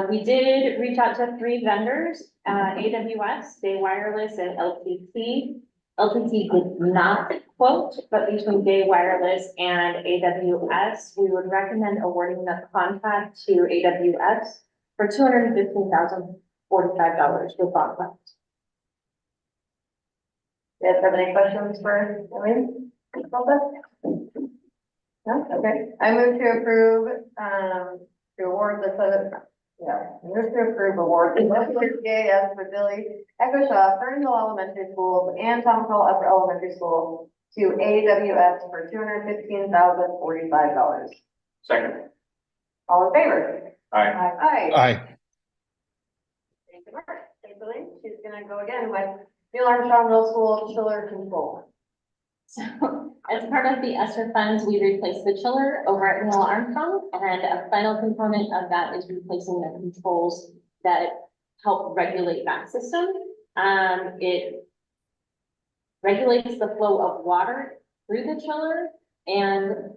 We did reach out to 3 vendors, AWS, Day Wireless, and LTT. LTT did not quote, but between Day Wireless and AWS, we would recommend awarding the contract to AWS for $215,045 with bond funds. You guys have any questions for Eileen? No? Okay. I move to approve, to award the, move to approve award the CAS for Dilly, Echo Shaw, Fern Hill Elementary Schools, and Tomahawk Upper Elementary School to AWS for $215,045. Second. All in favor? Aye. Aye. Aye. Thank you, Mark. Thanks, Eileen. She's gonna go again with Neil Armstrong Middle School chiller control. So as part of the ESSER funds, we replaced the chiller over at Neil Armstrong, and a final component of that is replacing the controls that help regulate that system. It regulates the flow of water through the chiller and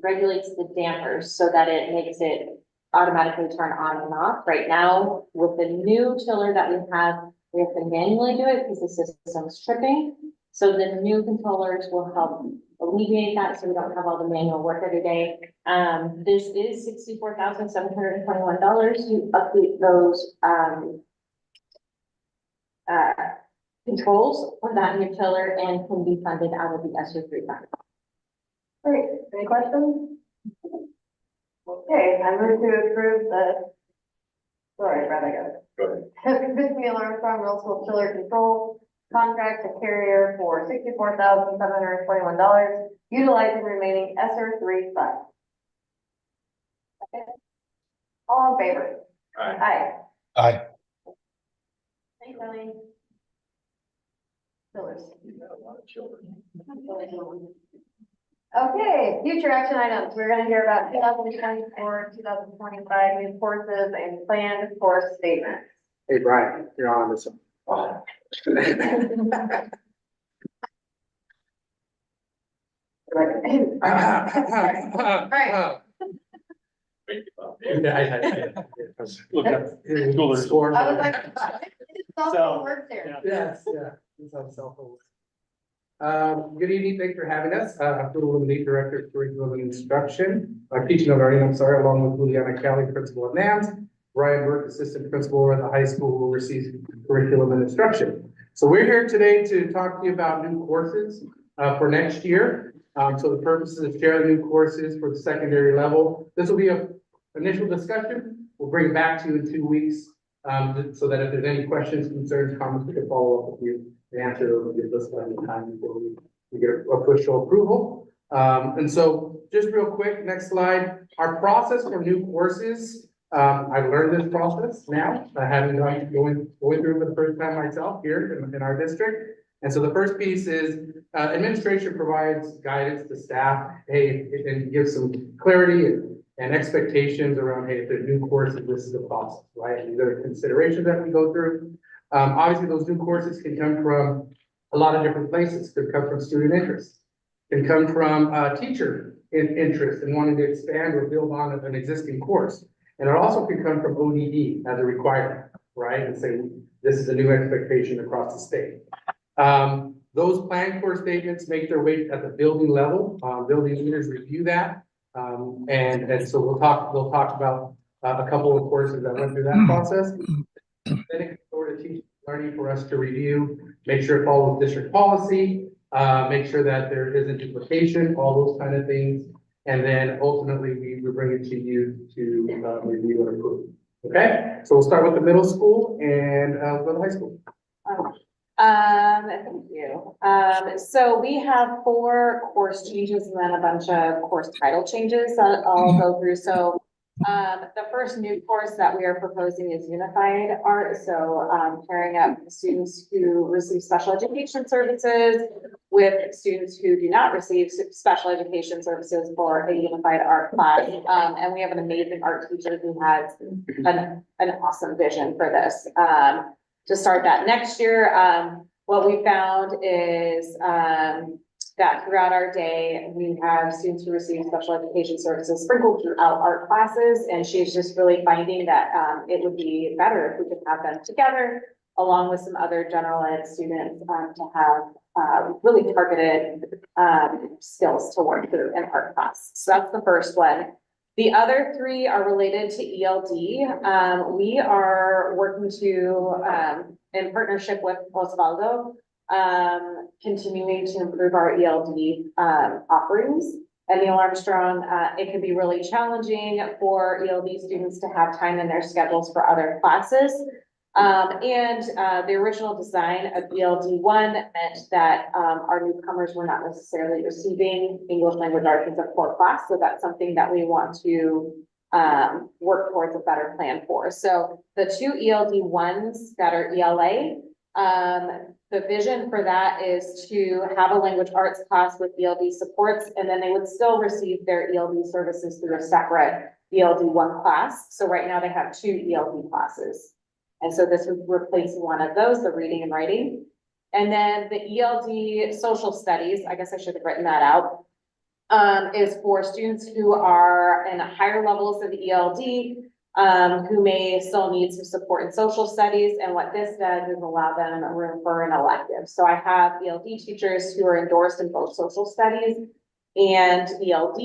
regulates the dampers so that it makes it automatically turn on and off. Right now, with the new chiller that we have to manually do it because the system's tripping. So the new controllers will help alleviate that, so we don't have all the manual work every day. This is $64,721 to update those, controls for that new chiller and can be funded out of the ESSER 3 fund. Great, any questions? Okay, I move to approve sorry, Brad, I got it. Go ahead. Neil Armstrong Middle School Chiller Control contract to Carrier for $64,721, utilizing remaining ESSER 3 funds. Okay. All in favor? Aye. Aye. Aye. Thanks, Ellie. Chillers. Okay, future action items. We're gonna hear about 2024, 2025 new courses and planned course statements. Hey, Brian, you're on this one. Right. Look at his school score. I was like, it's all work there. Yes, yeah, it's on cell phones. Good evening, thanks for having us. I'm Little Lead Director of Curriculum and Instruction, Teaching and Learning, I'm sorry, along with Juliana Kelly, Principal of NAMS, Brian Burke, Assistant Principal at the high school who oversees curriculum and instruction. So we're here today to talk to you about new courses for next year. So the purpose is to share the new courses for the secondary level. This will be an initial discussion. We'll bring it back to you in 2 weeks so that if there's any questions, concerns, comments, we can follow up with you and answer those and give us time before we get official approval. And so just real quick, next slide, our process for new courses. I've learned this process now. I haven't going through it for the first time myself here in our district. And so the first piece is administration provides guidance to staff, hey, and gives some clarity and expectations around, hey, if there's new courses, this is the process, right? These are the considerations that we go through. Obviously, those new courses can come from a lot of different places. Could come from student interest, can come from teacher interest and wanting to expand or build on an existing course. And it also can come from ODD as a requirement, right? And say, this is a new expectation across the state. Those planned course statements make their way at the building level. Building leaders review that. And so they'll talk about a couple of courses that went through that process. Then it can go to teaching and learning for us to review, make sure it follows district policy, make sure that there isn't duplication, all those kind of things. And then ultimately we bring it to you to review and approve. Okay, so we'll start with the middle school and we'll go to high school. Thank you. So we have 4 course changes and then a bunch of course title changes that I'll go through. So the first new course that we are proposing is Unified Art. So pairing up students who receive special education services with students who do not receive special education services for a Unified Art class. And we have an amazing art teacher who has an awesome vision for this. To start that next year, what we found is that throughout our day, we have students who receive special education services sprinkled throughout art classes, and she's just really finding that it would be better if we could have them together, along with some other general ed students to have really targeted skills to work through in art class. So that's the first one. The other 3 are related to ELD. We are working to, in partnership with Osvaldo, continuing to improve our ELD offerings. And Neil Armstrong, it can be really challenging for ELD students to have time in their schedules for other classes. The original design of ELD 1 meant that our newcomers were not necessarily receiving English language arts as a core class. So that's something that we want to work towards a better plan for. So the 2 ELD 1s that are ELA, the vision for that is to have a language arts class with ELD supports, and then they would still receive their ELD services through a separate ELD 1 class. So right now they have 2 ELD classes. And so this would replace one of those, the reading and writing. And then the ELD social studies, I guess I should have written that out, is for students who are in higher levels of ELD who may still need some support in social studies. And what this does is allow them room for an elective. So I have ELD teachers who are endorsed in both social studies and ELD,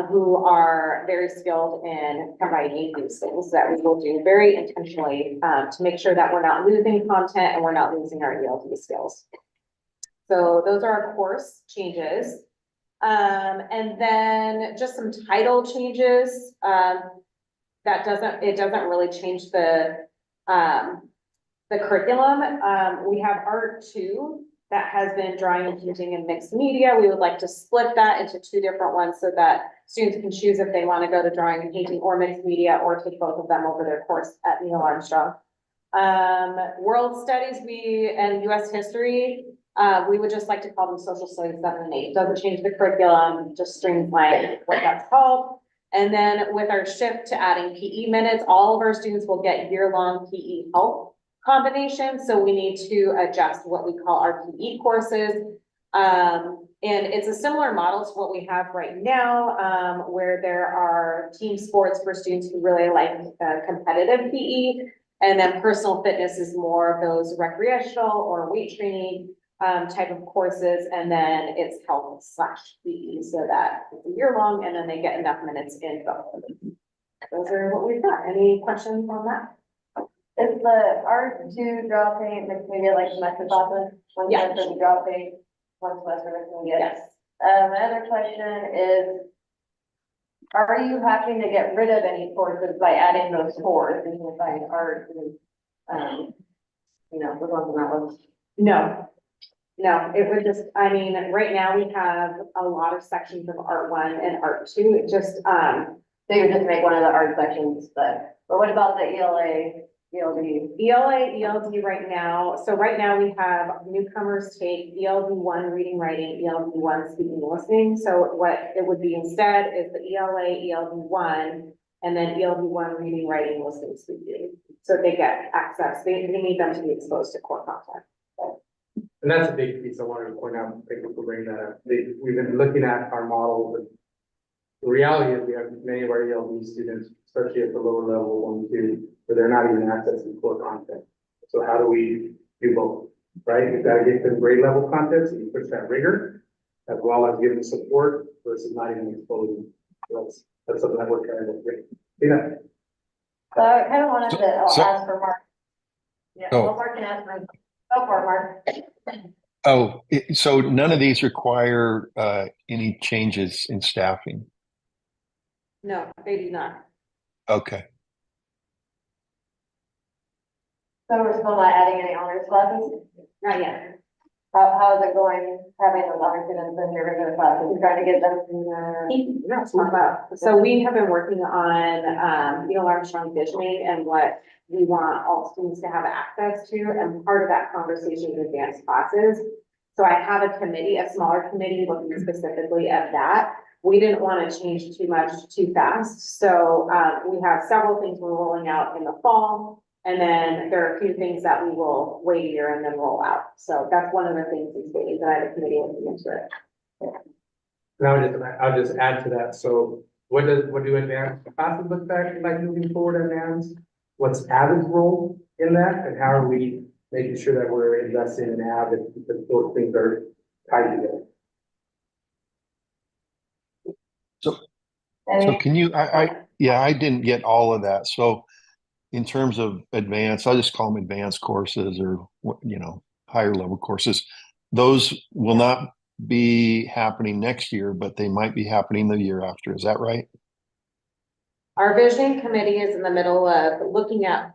who are very skilled in combining these things that we will do very intentionally, to make sure that we're not losing content and we're not losing our ELD skills. So those are our course changes. And then just some title changes. It doesn't really change the curriculum. We have Art 2 that has been drawing and painting and mixed media. We would like to split that into 2 different ones so that students can choose if they want to go to drawing and painting or mixed media, or take both of them over their course at Neil Armstrong. World Studies and US History, we would just like to call them Social Studies 7 and 8. Doesn't change the curriculum, just streamline what that's called. And then with our shift to adding PE minutes, all of our students will get year-long PE help combinations. So we need to adjust what we call our PE courses. And it's a similar model to what we have right now, where there are team sports for students who really like competitive PE. And then personal fitness is more of those recreational or weight training type of courses, and then it's health/PE, so that it's a year long, and then they get enough minutes in both of them. Those are what we've got. Any questions on that? Is the art to draw paint mixed media like semester classes? One Yeah. semester we draw paint, one semester mixed media? Yes. My other question is, are you having to get rid of any courses by adding those fours, and by art and, the ones on that list? No, it would just, I mean, right now we have a lot of sections of Art 1 and Art 2. It just, So you would just make one of the art sections, but what about the ELA, ELD? ELA, ELD right now. So right now we have newcomers take ELD 1 reading, writing, ELD 1 speaking, and listening. So what it would be instead is the ELA, ELD 1, and then ELD 1 reading, writing, listening, speaking. So they get access. They need them to be exposed to core content. And that's a big piece I wanted to point out, thank you for bringing that up. We've been looking at our model, but the reality is we have many of our ELD students, especially at the lower level 1, 2, where they're not even accessing core content. So how do we do both, right? We've got to get them grade level content, so you push that rigor, as well as giving support versus not even exposing. So that's something that we're trying to do. Yeah. So I kind of wanted to ask for Mark. Yeah, Oh. well, Mark can ask for, go for it, Mark. So none of these require any changes in staffing? No, they do not. Okay. So we're still not adding any honors classes? Not yet. How is it going, having those honor students in your regular classes, you're trying to get them in Yeah, it's not bad. So we have been working on, Neil Armstrong visioning and what we want all students to have access to, and part of that conversation is advanced classes. So I have a committee, a smaller committee looking specifically at that. We didn't want to change too much too fast. So, we have several things we're rolling out in the fall. And then there are a few things that we will wait a year and then roll out. So that's one of the things these days that I have a committee looking into it. And I'll just add to that. So what do advanced classes look like moving forward in advanced? What's Avid's role in that, and how are we making sure that we're investing in Avid, because those things are tied together? So can you, I didn't get all of that. So in terms of advanced, I'll just call them advanced courses or, higher level courses. Those will not be happening next year, but they might be happening the year after. Is that right? Our visioning committee is in the middle of looking at,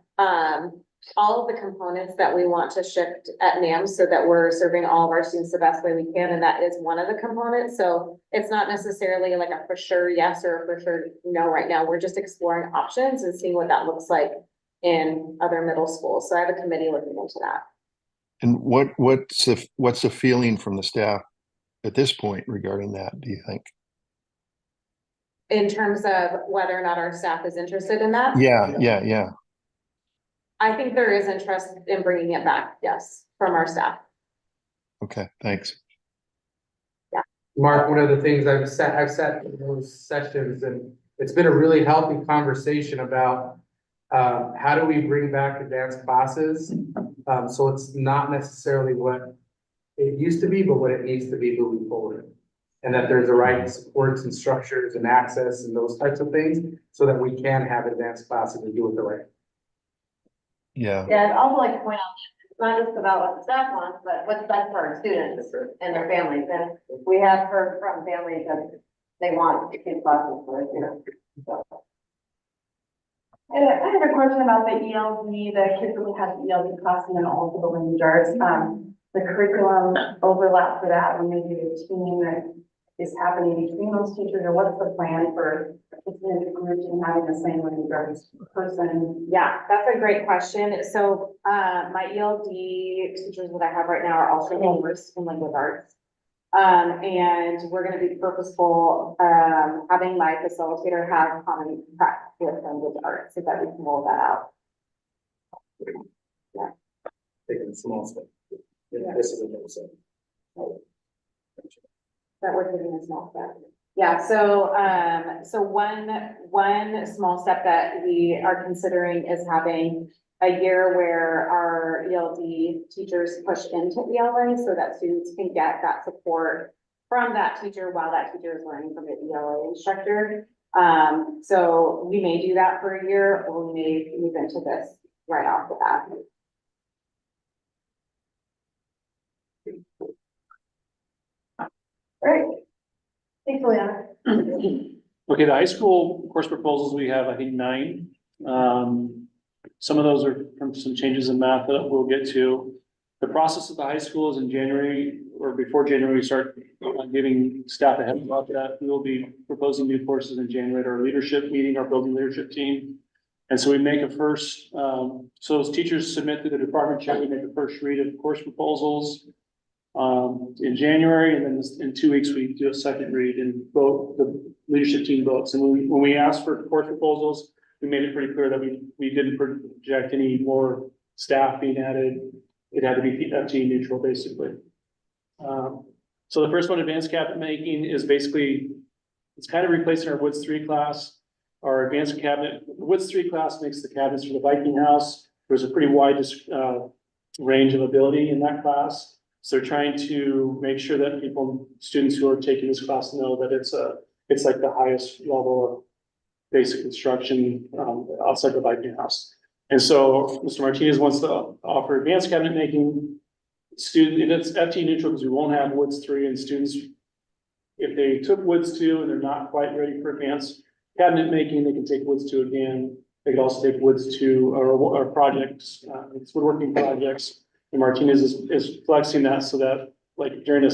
all of the components that we want to shift at NAMS so that we're serving all of our students the best way we can. And that is one of the components. So it's not necessarily like a for sure yes or a for sure no right now. We're just exploring options and seeing what that looks like in other middle schools. So I have a committee looking into that. And what's the feeling from the staff at this point regarding that, do you think? In terms of whether or not our staff is interested in that? Yeah. I think there is interest in bringing it back, yes, from our staff. Okay, thanks. Mark, one of the things I've sat in those sessions, and it's been a really healthy conversation about how do we bring back advanced classes? So it's not necessarily what it used to be, but what it needs to be moving forward. And that there's the right supports and structures and access and those types of things so that we can have advanced classes and do it the right. Yeah, Yeah, I'd also like to point out, that it's not just about what the staff wants, but what's best for our students and their families. And we have heard from families that they want these classes for, you know, so. And I have a question about the ELD, the kids who have the ELD class and then also the language arts. The curriculum overlap for that when they do a team that is happening between those teachers, or what's the plan for between the groups and having the same language arts person? Yeah, that's a great question. So, my ELD teachers that I have right now are also members in language arts. And we're gonna be purposeful, having my facilitator have common practice with language arts so that we can roll that out. Taking small step. Yeah, this is a little step. That we're taking a small step. Yeah, so one small step that we are considering is having a year where our ELD teachers push into ELA so that students can get that support from that teacher while that teacher is learning from the ELA instructor. So we may do that for a year, or we may move into this right off the bat. Great. Thanks, Leanna. Okay, the high school course proposals, we have, I think, 9. Some of those are from some changes in math that we'll get to. The process at the high school is in January, or before January, we start giving staff a heads up that we will be proposing new courses in January at our leadership meeting, our building leadership team. And so we make a first, so those teachers submit to the department chair, we make a first read of course proposals in January, and then in 2 weeks, we do a second read and vote, the leadership team votes. And when we ask for course proposals, we made it pretty clear that we didn't project any more staff being added. It had to be FTE neutral, basically. So the first one, advanced cabinet making, is basically, it's kind of replacing our Woods 3 class. Our advanced cabinet, Woods 3 class makes the cabinets for the Viking house. There's a pretty wide range of ability in that class. So they're trying to make sure that students who are taking this class know that it's like the highest level of basic construction outside the Viking house. And so Mr. Martinez wants to offer advanced cabinet making student, and it's FTE neutral because we won't have Woods 3, and students, if they took Woods 2 and they're not quite ready for advanced cabinet making, they can take Woods 2 again. They could also take Woods 2 or projects, it's woodworking projects. And Martinez is flexing that so that, like, during a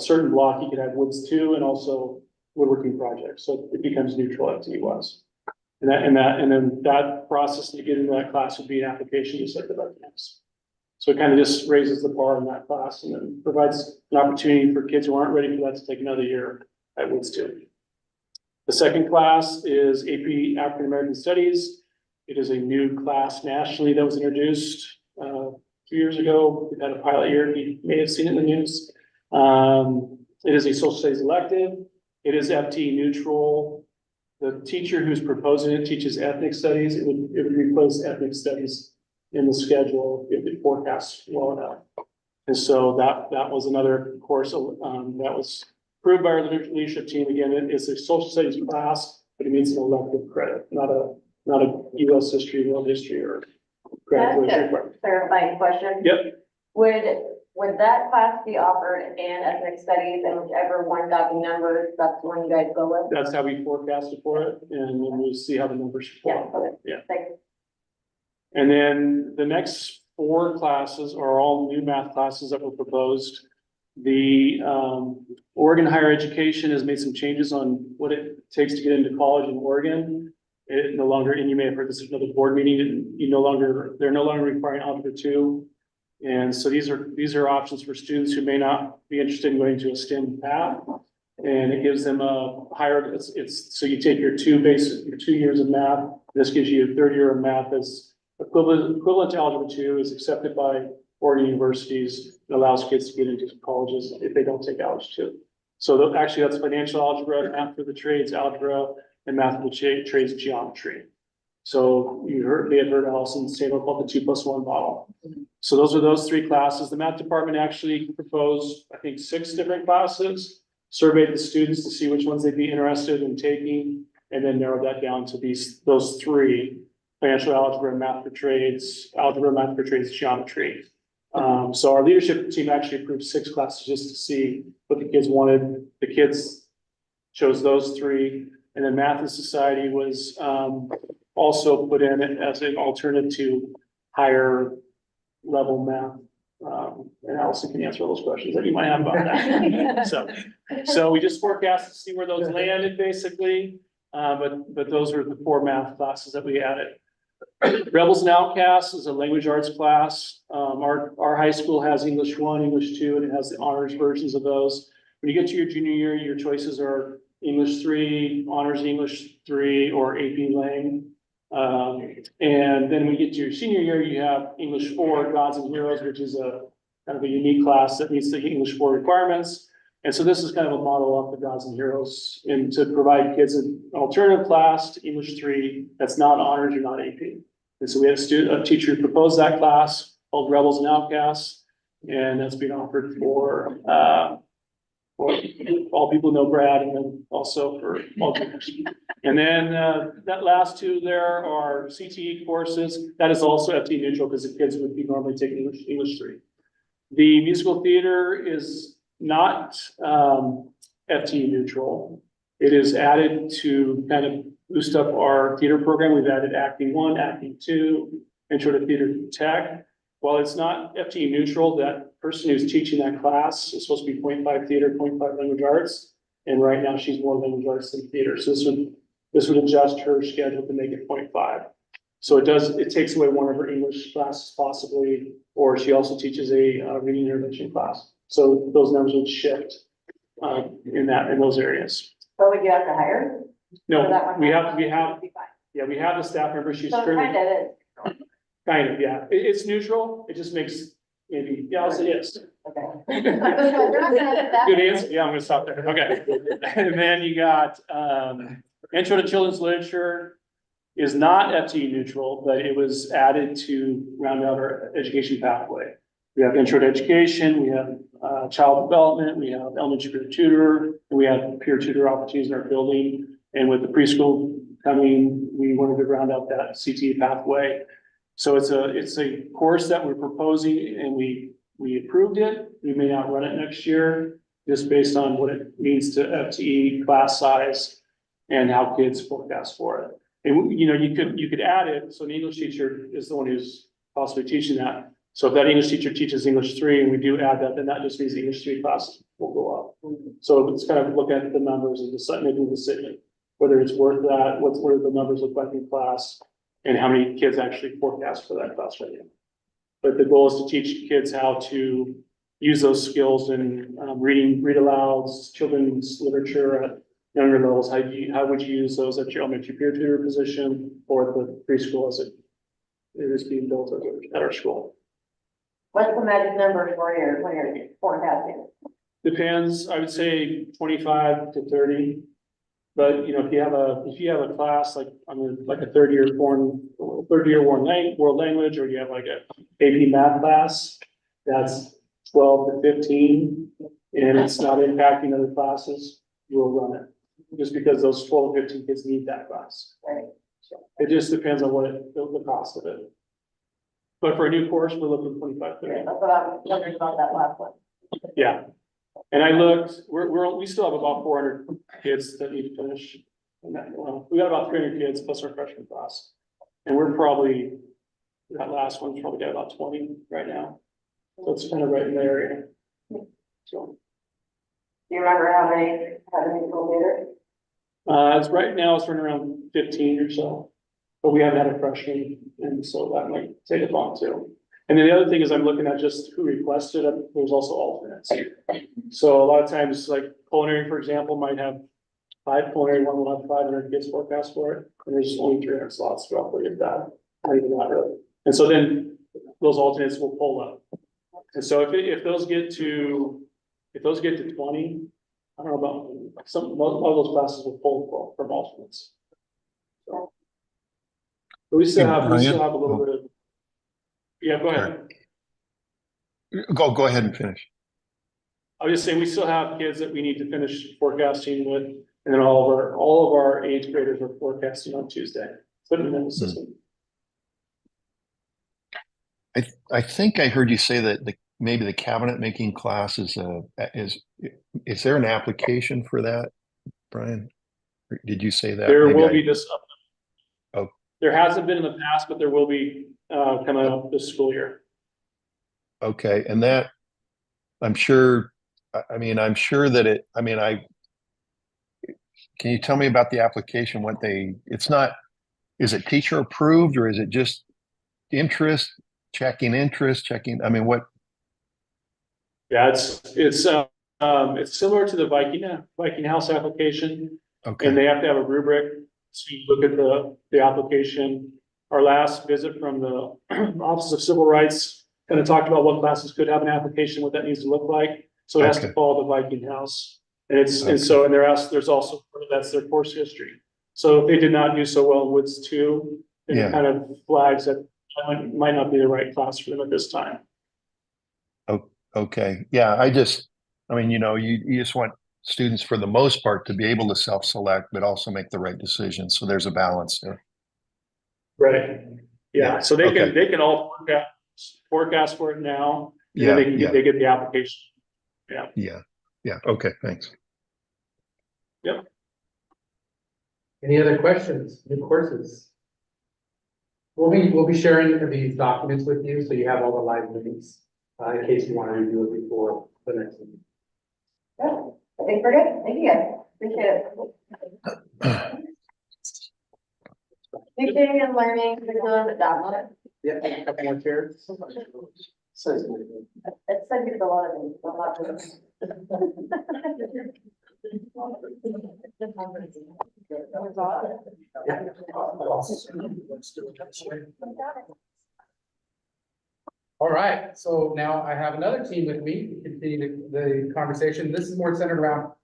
certain block, you could have Woods 2 and also woodworking projects. So it becomes neutral FTE wise. And then that process to get into that class would be an application just like the Viking-house. So it kind of just raises the bar in that class and then provides an opportunity for kids who aren't ready for that to take another year at Woods 2. The second class is AP African American Studies. It is a new class nationally that was introduced 2 years ago. We've had a pilot year. You may have seen it in the news. It is a social studies elective. It is FTE neutral. The teacher who's proposing it teaches ethnic studies. It would replace ethnic studies in the schedule if it forecasts well enough. And so that was another course that was approved by our leadership team. Again, it is a social studies class, but it means an elective credit, not a U.S. history, world history, or That's a clarifying question. Yep. Would that class be offered in ethnic studies, and whichever one got the numbers, that's the one you guys go with? That's how we forecasted for it, and then we'll see how the numbers fall. Okay. Yeah. Thanks. And then the next 4 classes are all new math classes that were proposed. The Oregon Higher Education has made some changes on what it takes to get into college in Oregon. It no longer, and you may have heard this at another board meeting, they're no longer requiring Algebra 2. And so these are options for students who may not be interested in going to a STEM path. And it gives them a higher, so you take your 2 years of math. This gives you a 3rd year of math as equivalent to Algebra 2, is accepted by Oregon universities. It allows kids to get into colleges if they don't take Algebra 2. So actually that's financial algebra, math for the trades algebra, and mathematical trades geometry. So may have heard Allison say about the 2+1 model. So those are those three classes. The math department actually proposed, I think, 6 different classes, surveyed the students to see which ones they'd be interested in taking, and then narrowed that down to those 3: financial algebra, math for trades, algebra, math for trades, geometry. So our leadership team actually approved 6 classes just to see what the kids wanted. The kids chose those 3, and then Math and Society was also put in as an alternative to higher level math. And Allison can answer all those questions that you might have about that. So we just forecast to see where those landed basically. But those are the 4 math classes that we added. Rebels and Outcasts is a language arts class. Our high school has English 1, English 2, and it has the honors versions of those. When you get to your junior year, your choices are English 3, honors English 3, or AP Lang. And then when you get to your senior year, you have English 4, Gods and Heroes, which is a kind of a unique class that meets the English 4 requirements. And so this is kind of a model of the Gods and Heroes, and to provide kids an alternative class to English 3 that's not honors or not AP. And so we had a teacher who proposed that class called Rebels and Outcasts, and that's being offered for all people know Brad, and then also for all juniors. And then that last 2 there are CTE courses. That is also FTE neutral because the kids would be normally taking English 3. The musical theater is not FTE neutral. It is added to kind of boost up our theater program. We've added acting 1, acting 2, intro to theater tech. While it's not FTE neutral, that person who's teaching that class is supposed to be 0.5 theater, 0.5 language arts. And right now she's more language arts than theater. So this would adjust her schedule to make it 0.5. So it takes away one of her English classes possibly, or she also teaches a reading intervention class. So those numbers would shift in those areas. So would you have to hire? No, For that one? we have the staff member. She's So currently. kind of is. Kind of, yeah. It's neutral. It just makes maybe, yeah, I'll say yes. Okay. You're not gonna have that. Good answer. Yeah, I'm gonna stop there. Okay. And then you got, Intro to Children's Literature is not FTE neutral, but it was added to round out our education pathway. We have Intro to Education, we have Child Development, we have Elementary Peer Tutor, and we have peer tutor opportunities in our building. And with the preschool coming, we wanted to round out that CTE pathway. So it's a course that we're proposing, and we approved it. We may not run it next year, just based on what it means to FTE class size and how kids forecast for it. And, you know, you could add it, so an English teacher is the one who's possibly teaching that. So if that English teacher teaches English 3 and we do add that, then that just means the English 3 classes will go up. So it's kind of looking at the numbers and making a decision, whether it's worth that, what do the numbers look like in class, and how many kids actually forecast for that class right now. But the goal is to teach kids how to use those skills in reading, read alouds, children's literature at younger levels. How would you use those at your elementary peer tutor position or at the preschool as it is being built at our school? What's the magic number for your, when you're forecasting? Depends, I would say 25 to 30. But, you know, if you have a class like, like a third year world language, or you have like a AP math class, that's 12 to 15, and it's not impacting other classes, we'll run it. Just because those 12 to 15 kids need that class. Right. So it just depends on the cost of it. But for a new course, we're looking 25, 30. That's what I'm wondering about that last one. Yeah. And I looked, we still have about 400 kids that need to finish. And that, well, we got about 300 kids plus our freshman class. And we're probably, that last one's probably got about 20 right now. So it's kind of right in the area. So. Do you remember how many school theaters? It's right now, it's running around 15 or so. But we haven't had a freshman, and so that might take a long too. And then the other thing is I'm looking at just who requested it. There's also alternates. So a lot of times, like culinary, for example, might have 5 culinary, one will have 500 kids forecast for it. And there's only 300 slots roughly of that. Maybe not really. And so then those alternates will pull up. And so if those get to 20, I don't know about most of those classes were full from alternates. So. But we still have a little bit of. Yeah, go ahead. Go ahead and finish. I was just saying, we still have kids that we need to finish forecasting with, and then all of our eighth graders are forecasting on Tuesday, putting them in the system. I think I heard you say that maybe the cabinet making class is there an application for that, Brian? Or did you say that? There Maybe will be this. Oh. There hasn't been in the past, but there will be coming up this school year. Okay, and that I'm sure. I'm sure that can you tell me about the application? Is it teacher approved or is it just interest? Checking? What? Yeah, it's similar to the Viking House application, Okay. and they have to have a rubric. So you look at the application. Our last visit from the Office of Civil Rights kind of talked about what classes could have an application, what that needs to look like. So it has to follow the Viking House, and there's also that's their course history. So if they did not do so well in Woods 2, then it kind of flags that might not be the right class for them at this time. Okay. Yeah. You just want students for the most part to be able to self-select, but also make the right decision. So there's a balance there. Right. Yeah. So they can all forecast for it now. And then they get the application. Yeah. Yeah. Okay. Thanks. Yep. Any other questions, new courses? We'll be sharing these documents with you, so you have all the live links, in case you want to review it before the next meeting. Yeah, I think we're good. Thank you guys. Appreciate it. Teaching and learning curriculum adoption. Yeah, a couple more chairs. It's said a lot of things, but not All right, so now I have another team with me to continue the conversation. This is more centered around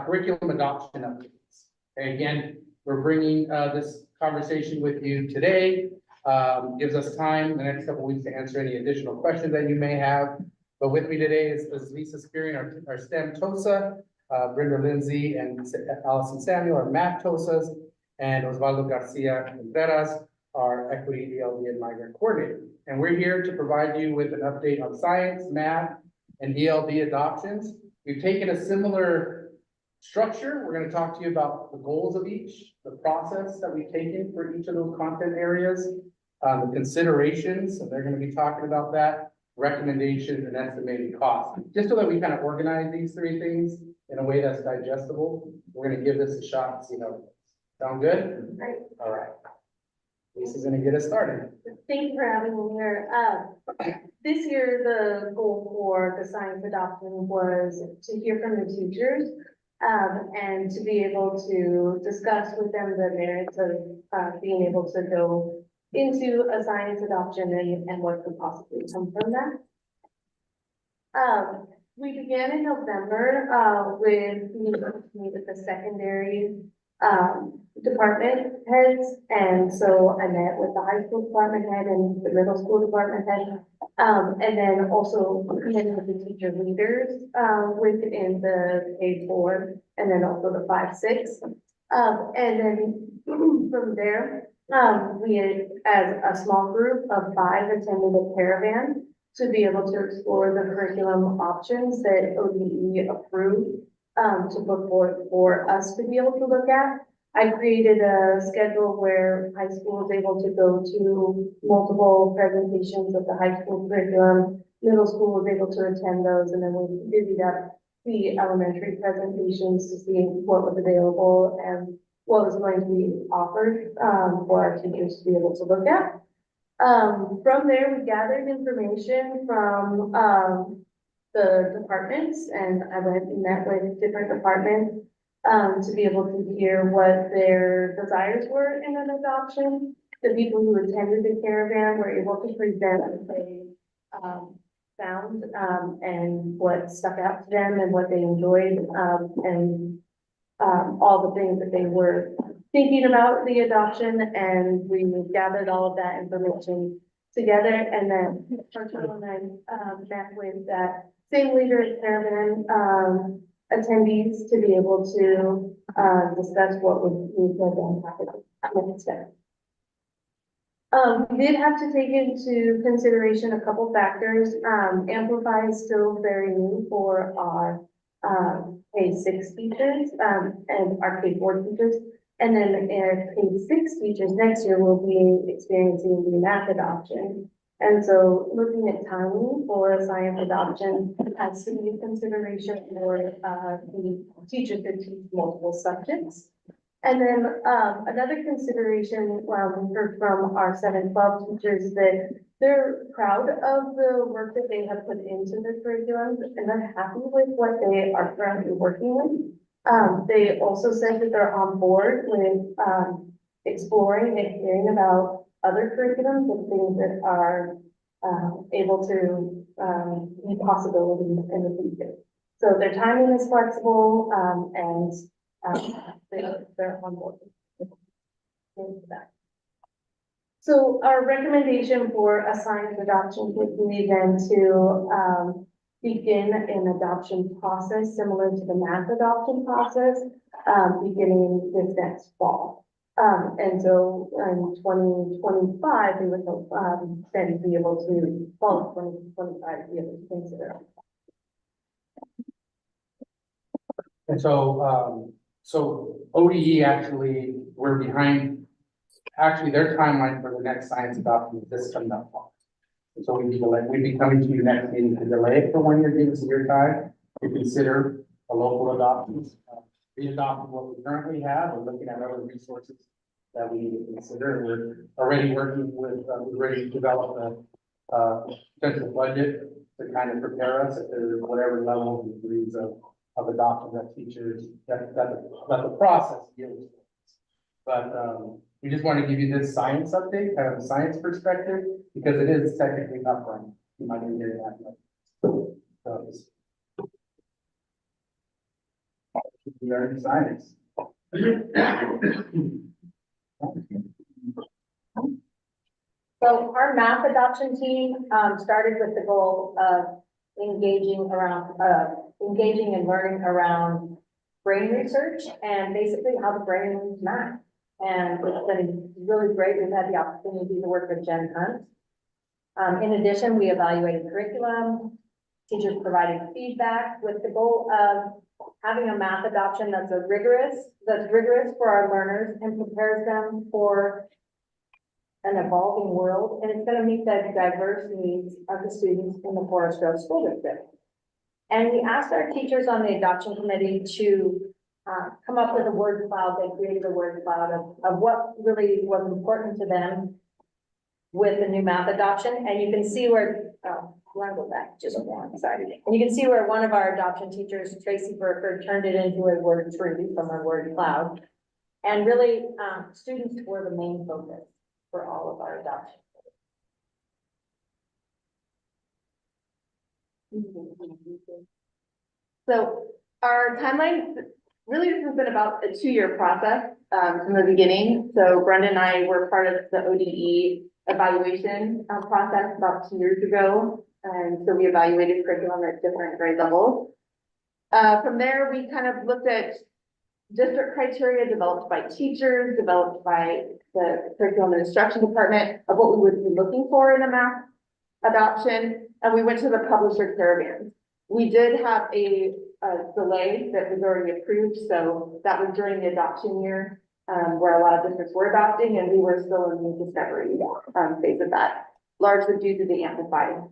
curriculum adoption updates. And again, we're bringing this conversation with you today. Gives us time in the next couple of weeks to answer any additional questions that you may have. But with me today is Lisa Spearing, our STEM TOSA, Brenda Lindsay and Allison Samuel, our math TOSAs, and Osvaldo Garcia Veras, our equity ELD and migrant coordinator. And we're here to provide you with an update on science, math, and ELD adoptions. We've taken a similar structure. We're going to talk to you about the goals of each, the process that we've taken for each of those content areas, the considerations, and they're going to be talking about that, recommendations, and estimated costs. Just so that we kind of organize these three things in a way that's digestible, we're going to give this a shot and see how it goes. Sound good? Great. All right. Lisa's going to get us started. Thank you for having me here. This year, the goal for the science adoption was to hear from the teachers and to be able to discuss with them the merits of being able to go into a science adoption and what could possibly come from that. We began in November with meeting with the secondary department heads, and so I met with the high school department head and the middle school department head, and then also met with the teacher leaders within the K-4 and then also the 5-6, and then from there we had, as a small group of 5, attended a caravan to be able to explore the curriculum options that ODE approved to put forth for us to be able to look at. I created a schedule where high school was able to go to multiple presentations of the high school curriculum. Middle school was able to attend those, and then we divvied up the elementary presentations to see what was available and what was going to be offered for our teachers to be able to look at. From there, we gathered information from the departments, and I went and met with different departments to be able to hear what their desires were in an adoption. The people who attended the caravan were able to present and say found, and what stuck out to them and what they enjoyed, and all the things that they were thinking about the adoption, and we gathered all of that information together, and then Marshall and I, met with that same leader at Caravan, attendees to be able to, discuss what would need to be done next step. We did have to take into consideration a couple factors. Amplify is still very new for our K-6 teachers, and our K-4 teachers. And then our K-6 teachers next year will be experiencing the math adoption. And so looking at timing for a science adoption has to be a consideration for the teachers that teach multiple subjects. And then another consideration, we heard from our 7-12 teachers that they're proud of the work that they have put into the curriculum, and they're happy with what they are currently working with. They also said that they're on board with exploring and hearing about other curriculums and things that are able to be possibilities in the future. So their timing is flexible, and they're on board with that. So our recommendation for a science adoption would be then to begin an adoption process similar to the math adoption process, beginning this next fall. And so in 2025, we would hope then be able to, fall 2025, be able to consider. And so ODE actually, we're behind, actually their timeline for the next science adoption is this coming up fall. And so we'd be coming to you next meeting to delay it for 1 year, give us a year time to consider a local adoption. Re-adopting what we currently have, or looking at other resources that we need to consider. We're already working with, we've already developed a potential budget to kind of prepare us if there's whatever level of degrees of adoption that teachers, that the process yields. But we just want to give you this science update, kind of a science perspective, because it is technically upfront. You might be hearing that. We are in science. So our math adoption team started with the goal of engaging and learning around brain research and basically how the brain learns math. And it's been really great. We've had the opportunity to work with Jen Hunt. In addition, we evaluated curriculum, teachers provided feedback with the goal of having a math adoption that's rigorous for our learners and prepares them for an evolving world, and it's going to meet the diverse needs of the students in the Forest Grove School District. And we asked our teachers on the adoption committee to come up with a word cloud. They created a word cloud of what really was important to them with the new math adoption. And you can see where, run go back just one side. And you can see where one of our adoption teachers, Tracy Burford, turned it into a word tree from a word cloud. And really, students were the main focus for all of our adoption. So our timeline, really this has been about a 2-year process from the beginning. So Brenda and I were part of the ODE evaluation process about 2 years ago. And so we evaluated curriculum at different grade levels. From there, we kind of looked at district criteria developed by teachers, developed by the curriculum and instruction department of what we would be looking for in a math adoption. And we went to the publisher Caravan. We did have a delay that was already approved. So that was during the adoption year where a lot of districts were adopting, and we were still in the discovery phase of that, largely due to the amplified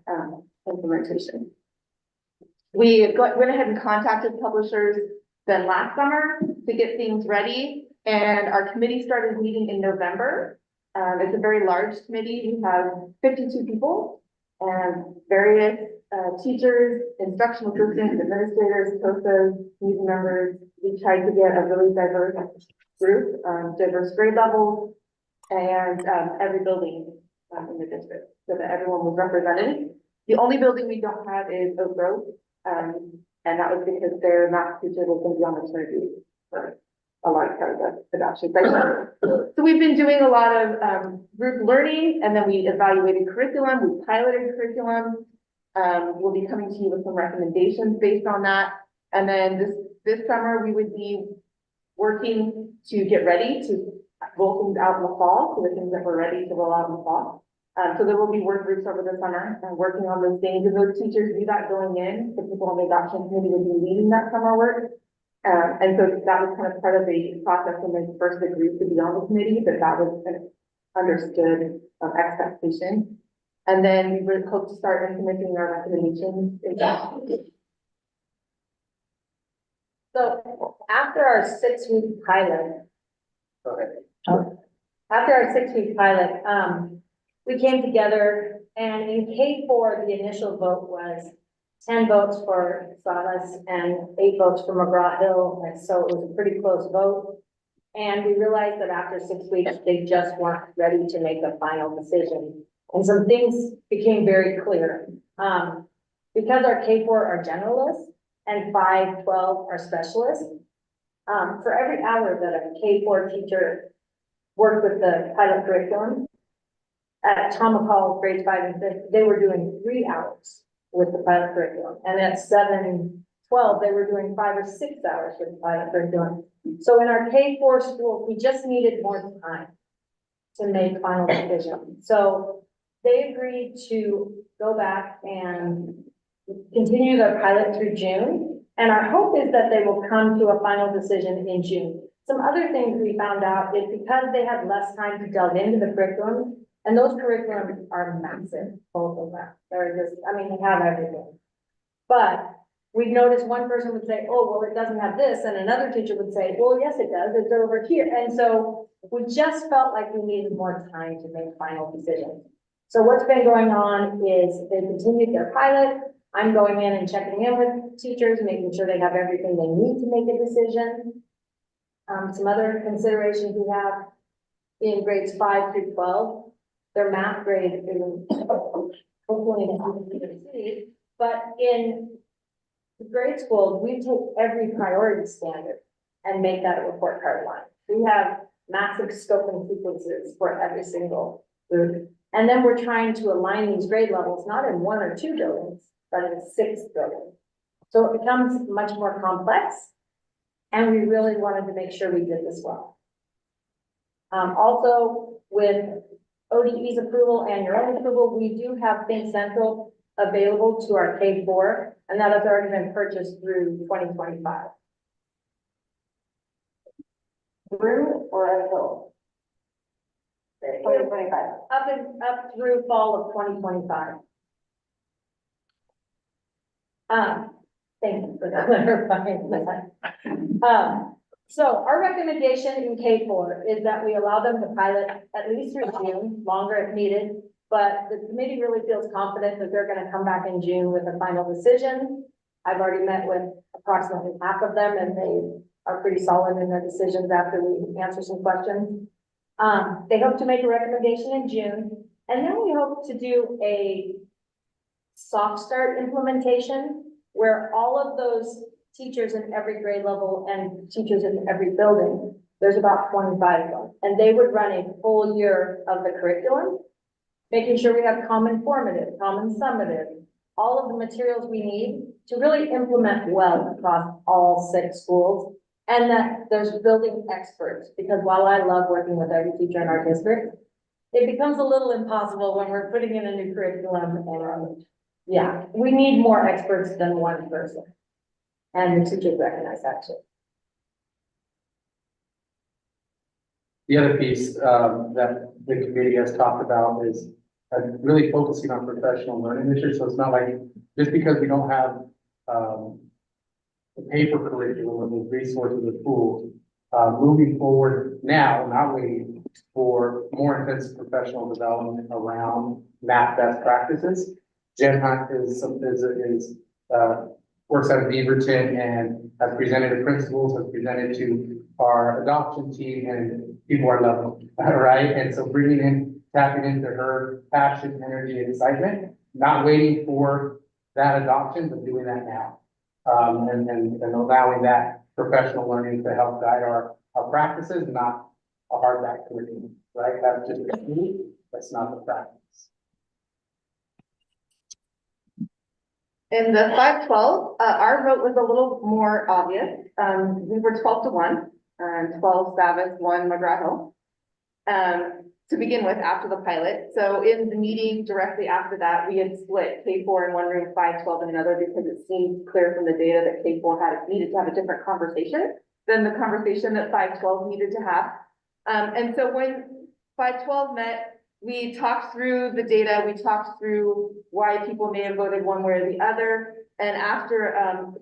implementation. We went ahead and contacted publishers then last summer to get things ready, and our committee started meeting in November. It's a very large committee. We have 52 people and various teachers, instructional assistants, administrators, COSAs, community members. We tried to get a really diverse group, diverse grade levels, and every building in the district so that everyone was represented. The only building we don't have is Oak Grove, and that was because their math teacher was gonna be on maternity for a large part of the adoption cycle. So we've been doing a lot of, group learning, and then we evaluated curriculum, we piloted curriculum. We'll be coming to you with some recommendations based on that. And then this summer, we would be working to get ready to roll things out in the fall, so the things that we're ready to roll out in the fall. So there will be work groups over the summer and working on those things, and those teachers do that going in, the people on the adoption committee would be leading that summer work. And so that was kind of part of the process when they first agreed to be on the committee, that was an understood expectation. And then we would hope to start implementing our recommendations in that. So after our 6-week pilot, we came together, and in K4, the initial vote was 10 votes for Solace and 8 votes for McGraw-Hill, and so it was a pretty close vote. And we realized that after 6 weeks, they just weren't ready to make a final decision. And some things became very clear. Because our K4 are generalists and 5, 12 are specialists, for every hour that a K4 teacher worked with the pilot curriculum, at Tom McCall, grades 5 and 6, they were doing 3 hours with the pilot curriculum. And at 7, 12, they were doing 5 or 6 hours with the pilot curriculum. So in our K4 schools, we just needed more time to make final decisions. So they agreed to go back and continue their pilot through June. And our hope is that they will come to a final decision in June. Some other things we found out is because they had less time to delve into the curriculum, and those curriculums are massive, both of them. They're just, I mean, they have everything. But we noticed one person would say, oh, well, it doesn't have this, and another teacher would say, well, yes, it does, it's over here. And so we just felt like we needed more time to make final decisions. So what's been going on is they continued their pilot. I'm going in and checking in with teachers, making sure they have everything they need to make a decision. Some other considerations we have in grades 5 through 12, their math grade is hopefully in the city, but in grade schools, we take every priority standard and make that a report card line. We have massive scope and sequences for every single group. And then we're trying to align these grade levels, not in 1 or 2 buildings, but in 6 buildings. So it becomes much more complex, and we really wanted to make sure we did this well. Also, with ODE's approval and your own approval, we do have Think Central available to our K4, and that has already been purchased through 2025. Through or until? 2025. Up through fall of 2025. Thank you for clarifying that. So our recommendation in K4 is that we allow them to pilot at least through June, longer if needed. But the committee really feels confident that they're going to come back in June with a final decision. I've already met with approximately half of them, and they are pretty solid in their decisions after we answer some questions. They hope to make a recommendation in June, and then we hope to do a soft start implementation where all of those teachers in every grade level and teachers in every building, there's about 25 of them, and they would run a full year of the curriculum, making sure we have common formative, common summative, all of the materials we need to really implement well across all 6 schools, and that there's building experts, because while I love working with every teacher in our district, it becomes a little impossible when we're putting in a new curriculum, and yeah, we need more experts than one person. And the teachers recognize that too. The other piece that the committee has talked about is really focusing on professional learning initiatives. So it's not like just because we don't have the paper curriculum and the resources of tools, moving forward now, not waiting for more intensive professional development around math best practices. Jen Hunt works out of Beaverton and has presented to principals, has presented to our adoption team, and people are loving it, right? And so tapping into her passion, energy, and excitement not waiting for that adoption, but doing that now. And allowing that professional learning to help guide our practices, not a hard back curriculum, right? That's just the tool, that's not the practice. In the 512, our vote was a little more obvious. We were 12-1, 12 Sabbath, 1 McGraw-Hill. To begin with, after the pilot. So in the meeting directly after that, we had split K4 in one room, 512 in another, because it seemed clear from the data that K4 needed to have a different conversation than the conversation that 512 needed to have. And so when 512 met, we talked through the data, we talked through why people may have voted one way or the other. And after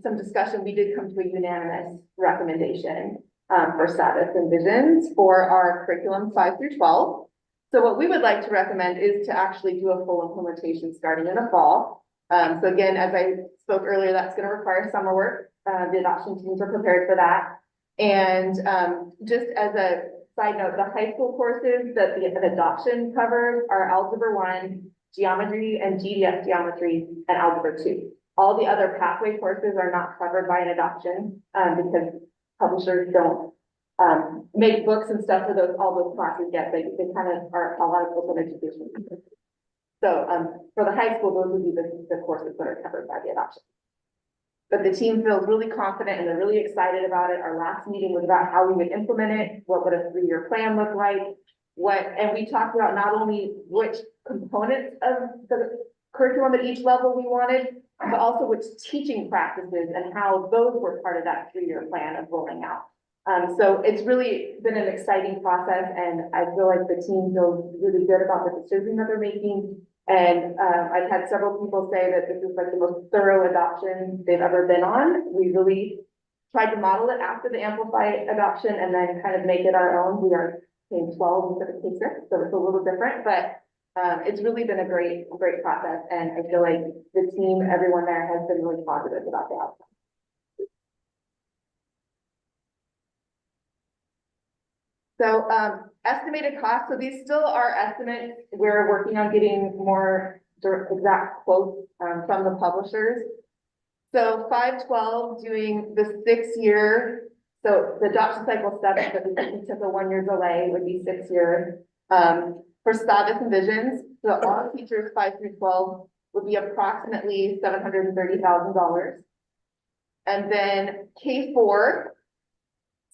some discussion, we did come to a unanimous recommendation for status and visions for our curriculum 5 through 12. So what we would like to recommend is to actually do a full implementation starting in the fall. So again, as I spoke earlier, that's going to require summer work. The adoption teams are prepared for that. And just as a side note, the high school courses that the adoption covers are Algebra 1, Geometry and GDS Geometry, and Algebra 2. All the other pathway courses are not covered by an adoption because publishers don't make books and stuff for all those classes yet. They kind of are a lot of open education. So for the high school, those would be the courses that are covered by the adoption. But the team feels really confident and they're really excited about it. Our last meeting was about how we would implement it, what would a 3-year plan look like, and we talked about not only which components of the curriculum at each level we wanted, but also which teaching practices and how those were part of that 3-year plan of rolling out. So it's really been an exciting process, and I feel like the team feels really good about the decision that they're making. And I've had several people say that this is like the most thorough adoption they've ever been on. We really tried to model it after the Amplify adoption and then kind of make it our own. We are K-12 instead of K-6, so it's a little different, but it's really been a great process. And I feel like the team, everyone there has been really positive about the outcome. So estimated costs, so these still are estimates. We're working on getting more exact quotes from the publishers. So 512 doing the 6-year, so the adoption cycle 7, but we took a 1-year delay, would be 6 years. For status and visions, so all teachers 5 through 12 would be approximately $730,000. And then K4,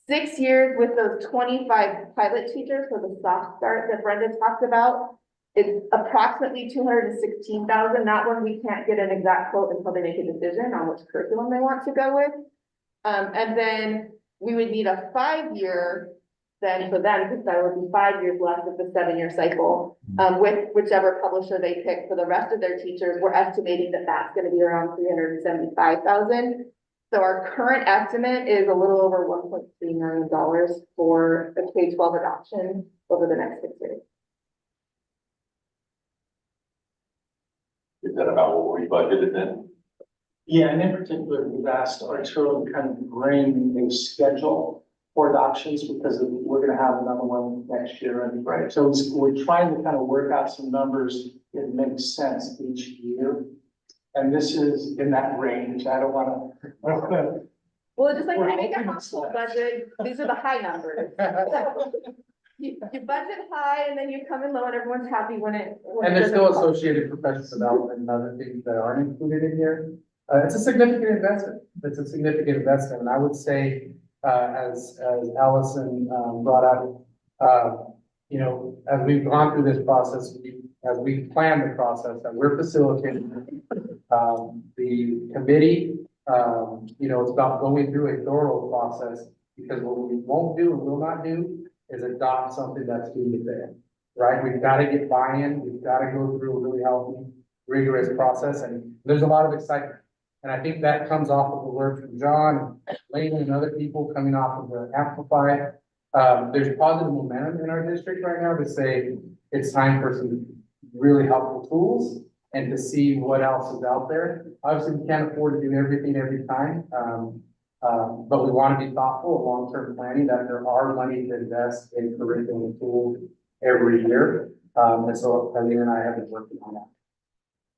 6 years with those 25 pilot teachers, so the soft start that Brenda talked about, it's approximately $216,000. That one we can't get an exact quote until they make a decision on which curriculum they want to go with. And then we would need a 5-year then for them, because that would be 5 years left of the 7-year cycle, with whichever publisher they pick for the rest of their teachers. We're estimating that that's going to be around $375,000. So our current estimate is a little over $1.3 million for a K-12 adoption over the next 6 years. Is that about what we budgeted then? Yeah, and in particular, we've asked Arturo to kind of bring a schedule for adoptions because we're gonna have another one next year. And Right. so we're trying to kind of work out some numbers that make sense each year. And this is in that range. I don't wanna. Well, just like We're when you make a hoping high it's school less. budget, these are the high numbers. You budget high and then you come in low and everyone's happy when it. And there's still associated professional development and other things that aren't included in here. It's a significant investment. It's a significant investment. And I would say, as Allison brought up, you know, as we've gone through this process, as we plan the process that we're facilitating, the committee, you know, it's about going through a thorough process, because what we won't do and will not do is adopt something that's too there, right? We've got to get buy-in. We've got to go through a really healthy, rigorous process, and there's a lot of excitement. And I think that comes off of the work from John, Layton, and other people coming off of the Amplify. There's positive momentum in our district right now to say it's time for some really helpful tools and to see what else is out there. Obviously, we can't afford to do everything every time. But we want to be thoughtful of long-term planning, that there are money to invest in curriculum tools every year. And so Eileen and I have been working on that.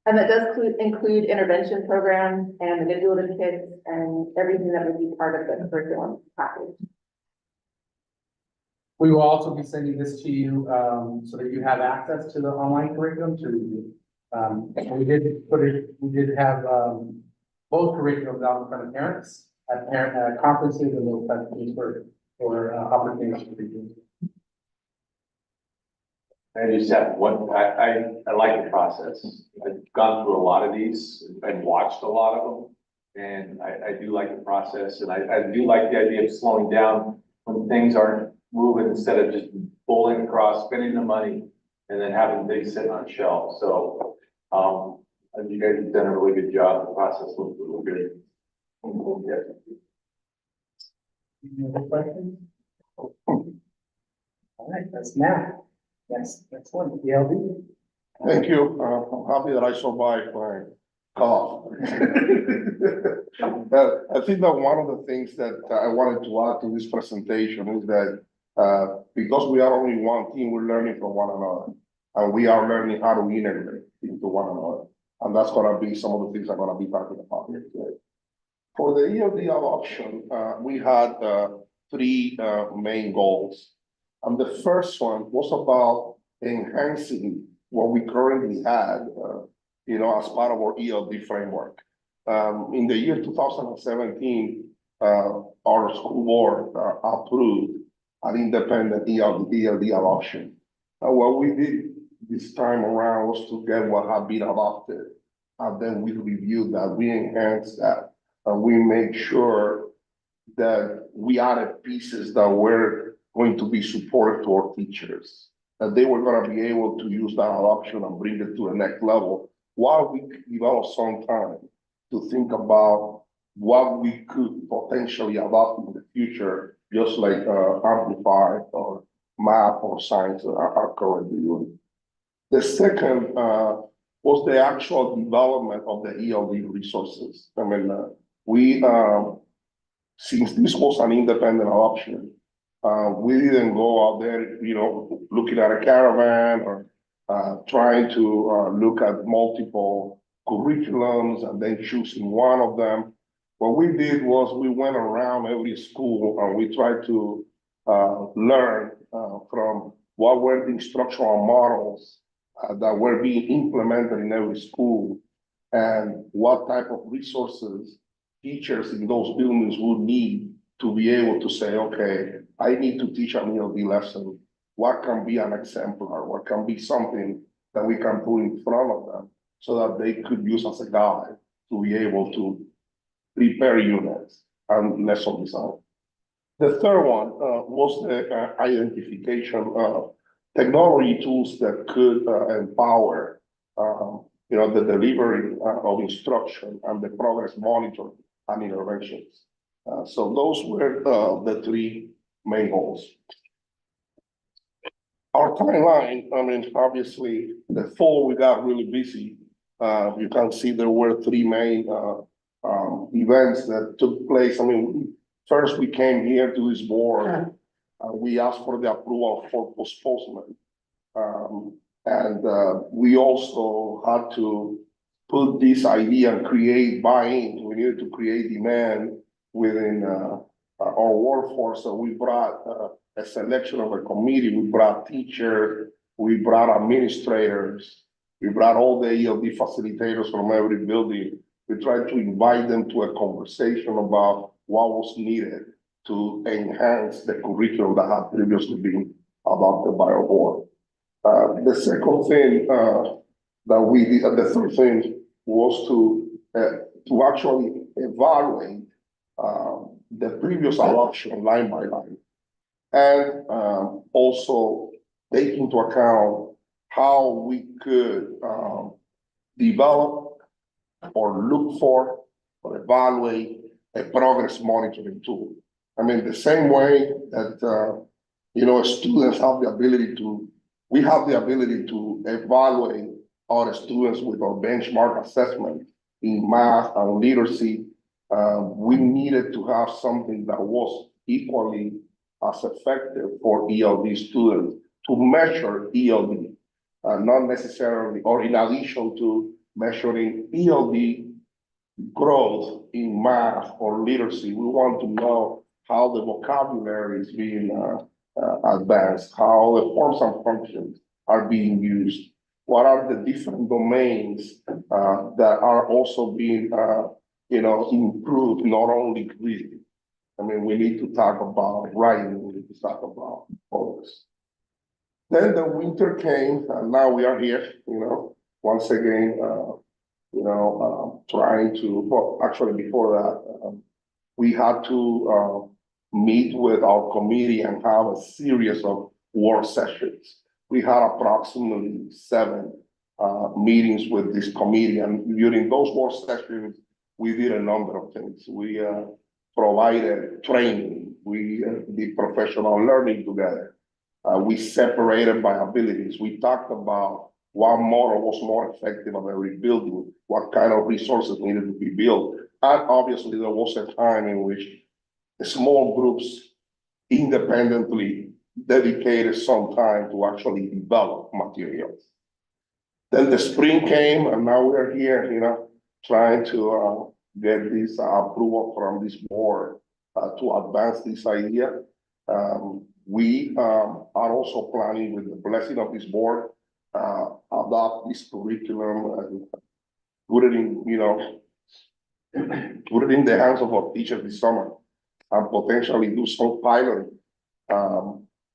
And that does include intervention programs and manipulative kits and everything that would be part of the curriculum package. We will also be sending this to you, so that you have access to the online curriculum to review. We did have, both curriculums out in front of parents at parent conferences and those types of things for opportunities to review. I just have one, I like the process. I've gone through a lot of these and watched a lot of them. And I do like the process and I do like the idea of slowing down when things aren't moving instead of just bowling across, spending the money and then having things sitting on shelves. So, I think you guys have done a really good job. The process looks really good. Any other questions? All right, that's Matt. Next one, ELD. Thank you. I'm happy that I survived my cough. I think that one of the things that I wanted to add to this presentation is that because we are only one team, we're learning from one another. And we are learning how to integrate into one another. And that's gonna be some of the things I'm gonna be talking about here today. For the ELD adoption, we had three main goals. And the first one was about enhancing what we currently had, as part of our ELD framework. In the year 2017, our school board approved an independent ELD adoption. What we did this time around was to get what had been adopted, and then we reviewed that, we enhanced that, and we made sure that we added pieces that were going to be supported to our teachers, that they were gonna be able to use that adoption and bring it to the next level, while we develop some time to think about what we could potentially adopt in the future, just like Amplify or Math or Science are currently doing. The second was the actual development of the ELD resources. I mean, since this was an independent adoption, we didn't go out there, looking at a caravan or trying to look at multiple curriculums and then choosing one of them. What we did was we went around every school and we tried to learn from what were the instructional models that were being implemented in every school and what type of resources teachers in those buildings would need to be able to say, okay, I need to teach an ELD lesson. What can be an exemplar? What can be something that we can put in front of them so that they could use as a guide to be able to prepare units and lesson design. The third one was the identification of technology tools that could empower, the delivery of instruction and the progress monitoring and interventions. So those were the three main goals. Our timeline, obviously, the fall we got really busy. You can see there were three main events that took place. First we came here to this board. We asked for the approval for postponement. And we also had to put this idea and create buy-in. We needed to create demand within our workforce. So we brought a selection of a committee. We brought teachers, we brought administrators, we brought all the ELD facilitators from every building. We tried to invite them to a conversation about what was needed to enhance the curriculum that had previously been adopted by our board. The second thing that we did, the third thing was to actually evaluate the previous adoption line by line, and also take into account how we could develop or look for or evaluate a progress monitoring tool. The same way that students have the ability to, we have the ability to evaluate our students with our benchmark assessment in math and literacy. We needed to have something that was equally as effective for ELD students to measure ELD, not necessarily, or in addition to measuring ELD growth in math or literacy. We want to know how the vocabulary is being advanced, how the forms and functions are being used, what are the different domains that are also being improved, not only reading. I mean, we need to talk about writing, we need to talk about others. Then the winter came, and now we are here, once again, trying to, well, actually before that, we had to meet with our committee and have a series of work sessions. We had approximately 7 meetings with this committee, and during those work sessions, we did a number of things. We provided training, we did professional learning together. We separated by abilities. We talked about what model was more effective at rebuilding, what kind of resources needed to be built. And obviously there was a time in which the small groups independently dedicated some time to actually develop materials. Then the spring came, and now we're here, trying to get this approval from this board to advance this idea. We are also planning, with the blessing of this board, adopt this curriculum and put it in, put it in the hands of our teachers this summer, and potentially do some pilot,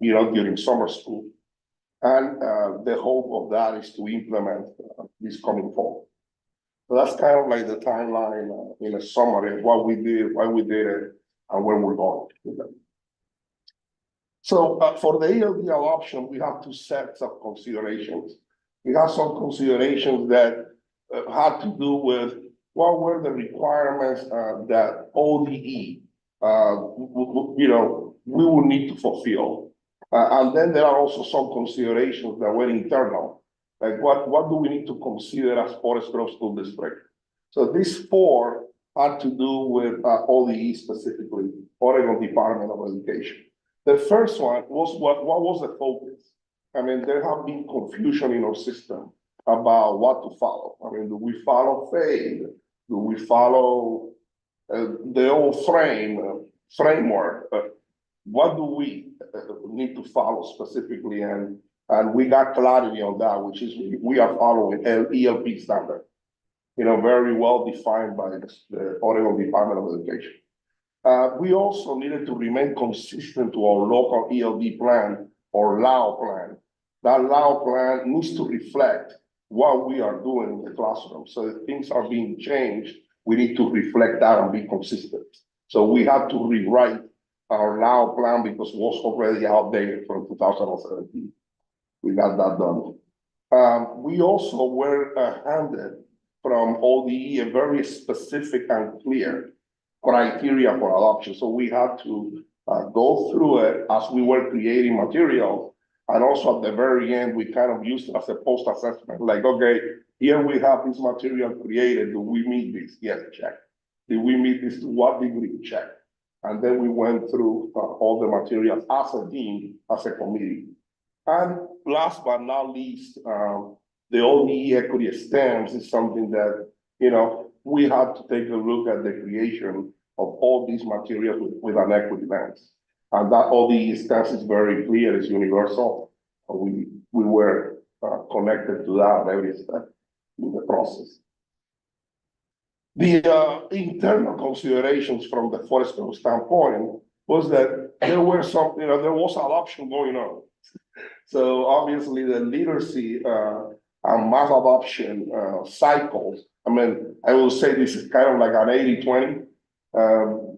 during summer school. And the hope of that is to implement this coming fall. So that's kind of like the timeline in a summary of what we did, why we did it, and where we're going with it. So for the ELD adoption, we have 2 sets of considerations. We have some considerations that had to do with what were the requirements that ODE, we will need to fulfill. And then there are also some considerations that were internal, like what do we need to consider as Forest Grove School District? So these 4 had to do with ODE specifically, Oregon Department of Education. The first one was what was the focus? I mean, there have been confusion in our system about what to follow. I mean, do we follow FADE? Do we follow the old framework? What do we need to follow specifically? And we got clarity on that, which is we are following ELP standard, very well defined by the Oregon Department of Education. We also needed to remain consistent to our local ELD plan or LAO plan. That LAO plan needs to reflect what we are doing in the classroom. So if things are being changed, we need to reflect that and be consistent. So we had to rewrite our LAO plan because it was already outdated from 2017. We got that done. We also were handed from ODE a very specific and clear criteria for adoption. So we had to go through it as we were creating materials. And also at the very end, we kind of used it as a post-assessment, like, okay, here we have this material created. Do we meet this? Yes, check. Did we meet this? To what degree? Check. And then we went through all the materials as a team, as a committee. And last but not least, the ODE equity stamps is something that, we had to take a look at the creation of all these materials with an equity lens. And that ODE stance is very clear, it's universal. We were connected to that at every step in the process. The internal considerations from the Forest Grove standpoint was that there were some, there was adoption going on. So obviously the literacy and math adoption cycles, I mean, I will say this is kind of like an 80-20.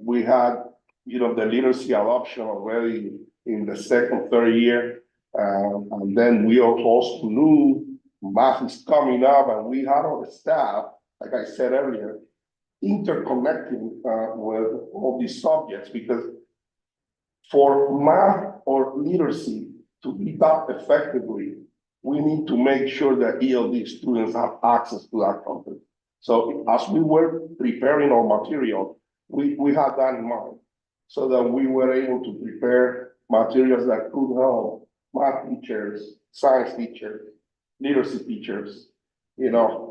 We had, the literacy adoption already in the 2nd, 3rd year. And then we also knew math is coming up, and we had our staff, like I said earlier, interconnecting with all these subjects, because for math or literacy to be taught effectively, we need to make sure that ELD students have access to that content. So as we were preparing our material, we had that in mind, so that we were able to prepare materials that could help math teachers, science teachers, literacy teachers,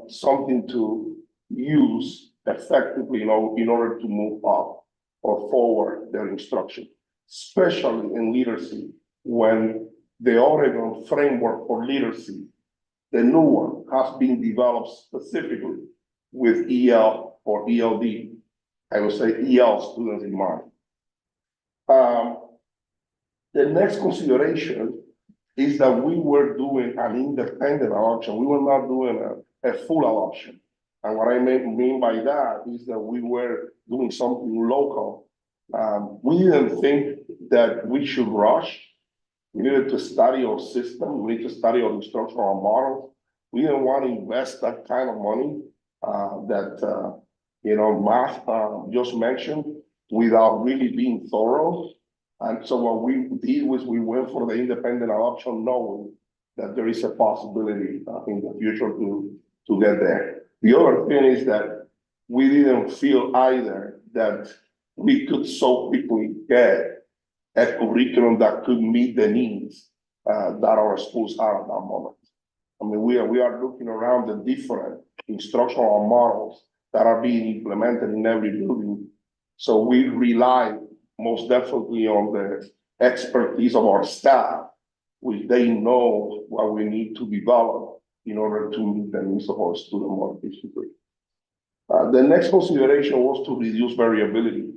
something to use effectively, in order to move up or forward their instruction, especially in literacy, when the Oregon framework for literacy, the new one, has been developed specifically with EL or ELD. I would say EL students in mind. The next consideration is that we were doing an independent adoption. We were not doing a full adoption. And what I mean by that is that we were doing something local. We didn't think that we should rush. We needed to study our system. We need to study our instructional models. We didn't want to invest that kind of money that Matt just mentioned without really being thorough. And so what we did was we went for the independent adoption, knowing that there is a possibility in the future to get there. The other thing is that we didn't feel either that we could so quickly get a curriculum that could meet the needs that our schools are at that moment. I mean, we are looking around the different instructional models that are being implemented in every building. So we rely most definitely on the expertise of our staff, which they know what we need to develop in order to meet the needs of our students more efficiently. The next consideration was to reduce variability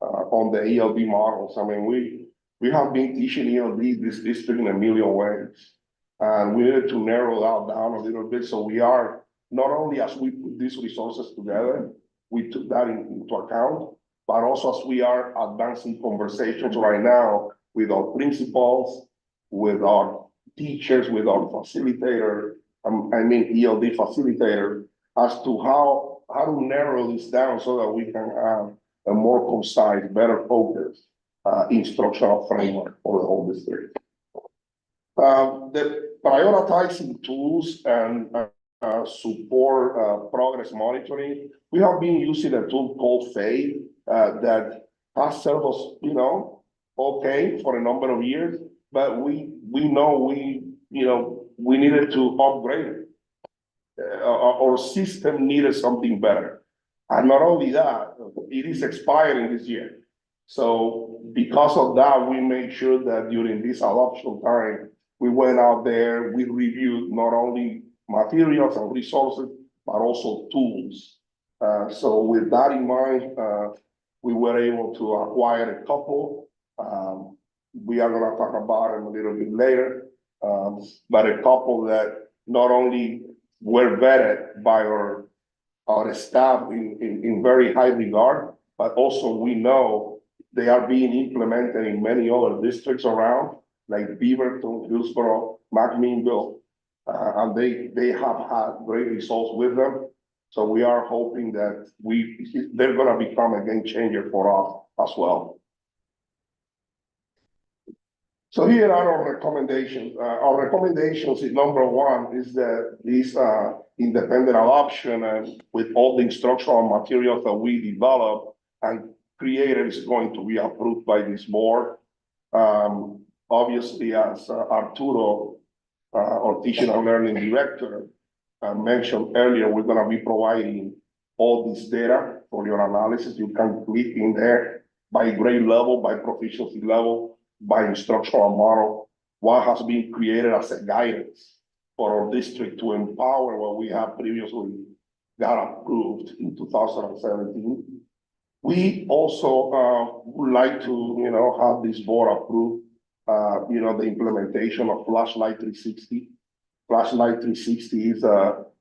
on the ELD models. I mean, we have been teaching ELD this district in a million ways, and we needed to narrow that down a little bit. So we are, not only as we put these resources together, we took that into account, but also as we are advancing conversations right now with our principals, with our teachers, with our facilitator, ELD facilitator, as to how to narrow this down so that we can have a more concise, better focused instructional framework for the whole district. The prioritizing tools and support progress monitoring, we have been using a tool called FADE that has served us, okay for a number of years, but we know we needed to upgrade it. Our system needed something better. And not only that, it is expiring this year. So because of that, we made sure that during this adoption time, we went out there, we reviewed not only materials and resources, but also tools. So with that in mind, we were able to acquire a couple. We are going to talk about them a little bit later, but a couple that not only were vetted by our staff in very high regard, but also we know they are being implemented in many other districts around, like Beaverton, Hillsborough, McMinnville, and they have had great results with them. So we are hoping that they're going to become a game changer for us as well. So here are our recommendations. Our recommendations is number one is that this independent adoption and with all the instructional materials that we develop and created is going to be approved by this board. Obviously, as Arturo, our teaching and learning director, mentioned earlier, we're going to be providing all this data for your analysis. You can click in there by grade level, by proficiency level, by instructional model, what has been created as a guidance for our district to empower what we have previously got approved in 2017. We also would like to, have this board approve, the implementation of Flashlight 360. Flashlight 360 is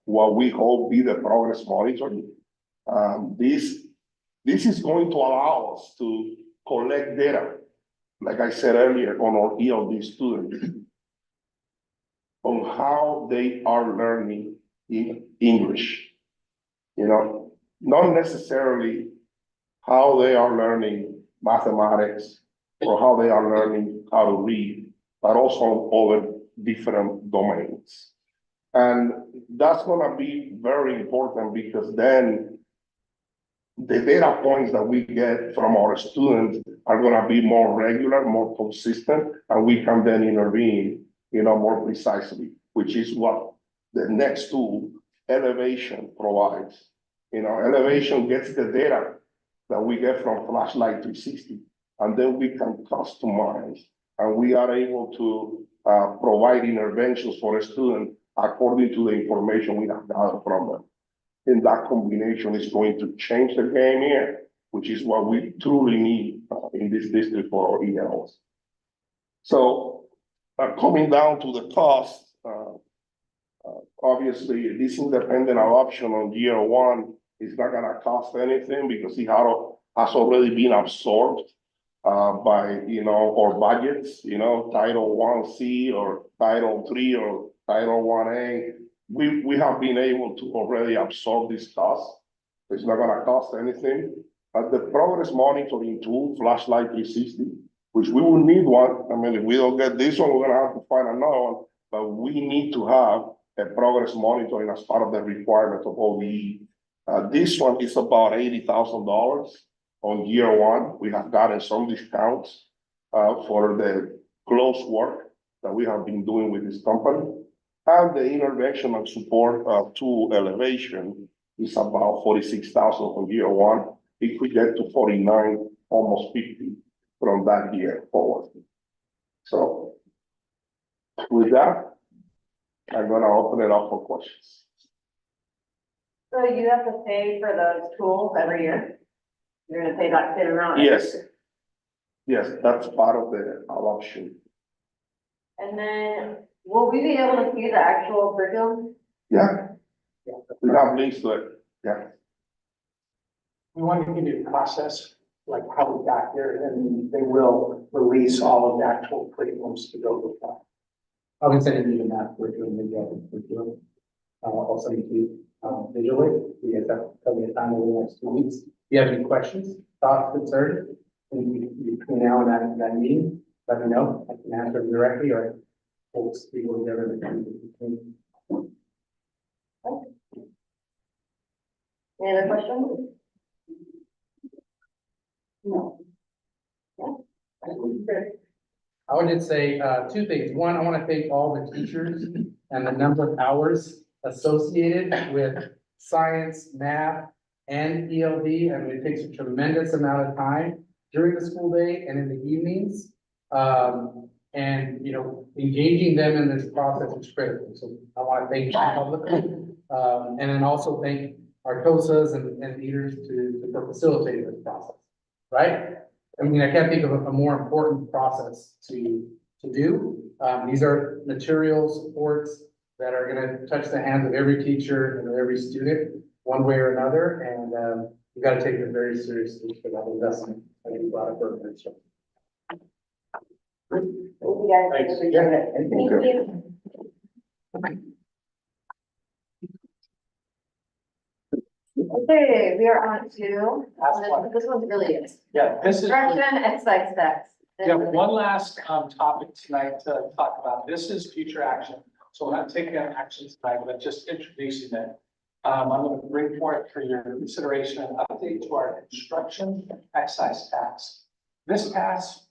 what we hope be the progress monitoring. This is going to allow us to collect data, like I said earlier, on our ELD students, on how they are learning in English. Not necessarily how they are learning mathematics or how they are learning how to read, but also on other different domains. And that's going to be very important because then the data points that we get from our students are going to be more regular, more consistent, and we can then intervene, more precisely, which is what the next tool, Elevation provides. You know, Elevation gets the data that we get from Flashlight 360, and then we can customize, and we are able to provide interventions for a student according to the information we have gathered from them. And that combination is going to change the game here, which is what we truly need in this district for our ELs. So coming down to the cost, obviously this independent adoption on year one is not gonna cost anything because it has already been absorbed by, you know, our budgets, you know, Title 1C or Title 3 or Title 1A. We have been able to already absorb this cost. It's not gonna cost anything. But the progress monitoring tool, Flashlight 360, which we will need one. I mean, if we don't get this one, we're gonna have to find another one. But we need to have a progress monitoring as part of the requirement of ODE. This one is about $80,000 on year one. We have gotten some discounts for the close work that we have been doing with this company. And the intervention and support to Elevation is about $46,000 on year one. It could get to 49, almost 50 from that year forward. So with that, I'm gonna open it up for questions. So you have to pay for those tools every year? You're gonna pay that same amount? Yes. Yes, that's part of the adoption. And then, will we be able to see the actual curriculum? Yeah. We have links to it. Yeah. We want to give you the process, like how we got here, and they will release all of the actual curriculums to go with that. I'll be sending you the map curriculum, maybe I can curriculum. I'll send it to you visually. We have to tell me a time over the next 2 weeks. If you have any questions, thoughts, concerns, between now and that meeting, let me know. I can answer them directly or we'll speak together. Any other questions? No. I would just say two things. One, I want to thank all the teachers and the number of hours associated with science, math, and ELD. I mean, it takes a tremendous amount of time during the school day and in the evenings. And, you know, engaging them in this process is critical. So I want to thank you publicly. And then also thank our COSAs and leaders for facilitating this process, right? I mean, I can't think of a more important process to do. These are materials, supports that are gonna touch the hands of every teacher and every student, one way or another, and you gotta take it very seriously for that investment. I think a lot of programs. Thank you guys. Thanks. Appreciate it. Thank you. Okay, we are on to, this one's really good. Yeah, this is. Construction exercise specs. Yeah, one last topic tonight to talk about. This is future action. So we're not taking action tonight, but just introducing it. I'm going to bring forth for your consideration an update to our construction excise tax. This tax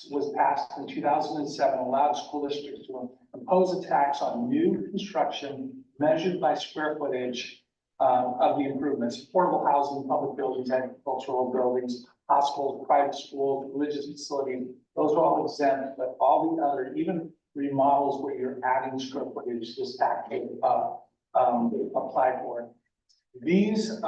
was passed in 2007, allowed school districts to impose a tax on new construction measured by square footage of the improvements, affordable housing, public buildings, agricultural buildings, hospitals, private schools, religious facilities. Those are all exempt, but all the other, even remodels where you're adding square footage, this tax apply for. These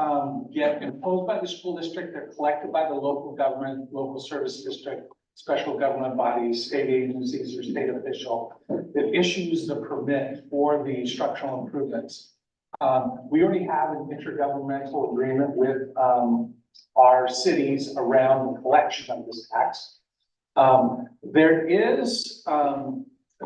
get imposed by the school district. They're collected by the local government, local service district, special government bodies, state agencies, or state official that issues the permit for the structural improvements. We already have an intergovernmental agreement with our cities around the collection of this tax. There is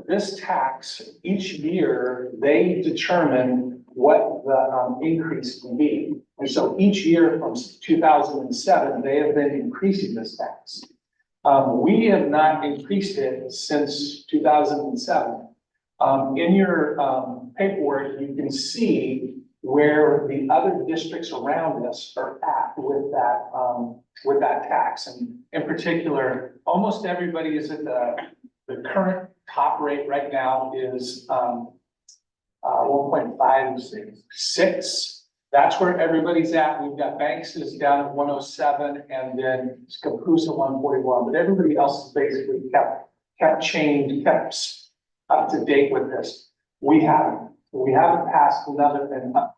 this tax, each year, they determine what the increase can be. And so each year from 2007, they have been increasing this tax. We have not increased it since 2007. In your paperwork, you can see where the other districts around us are at with that tax. And in particular, almost everybody is at the current top rate right now is 1.56. That's where everybody's at. We've got Banks is down at 107 and then Scappoose 141, but everybody else is basically kept up to date with this. We haven't passed another an upgrade.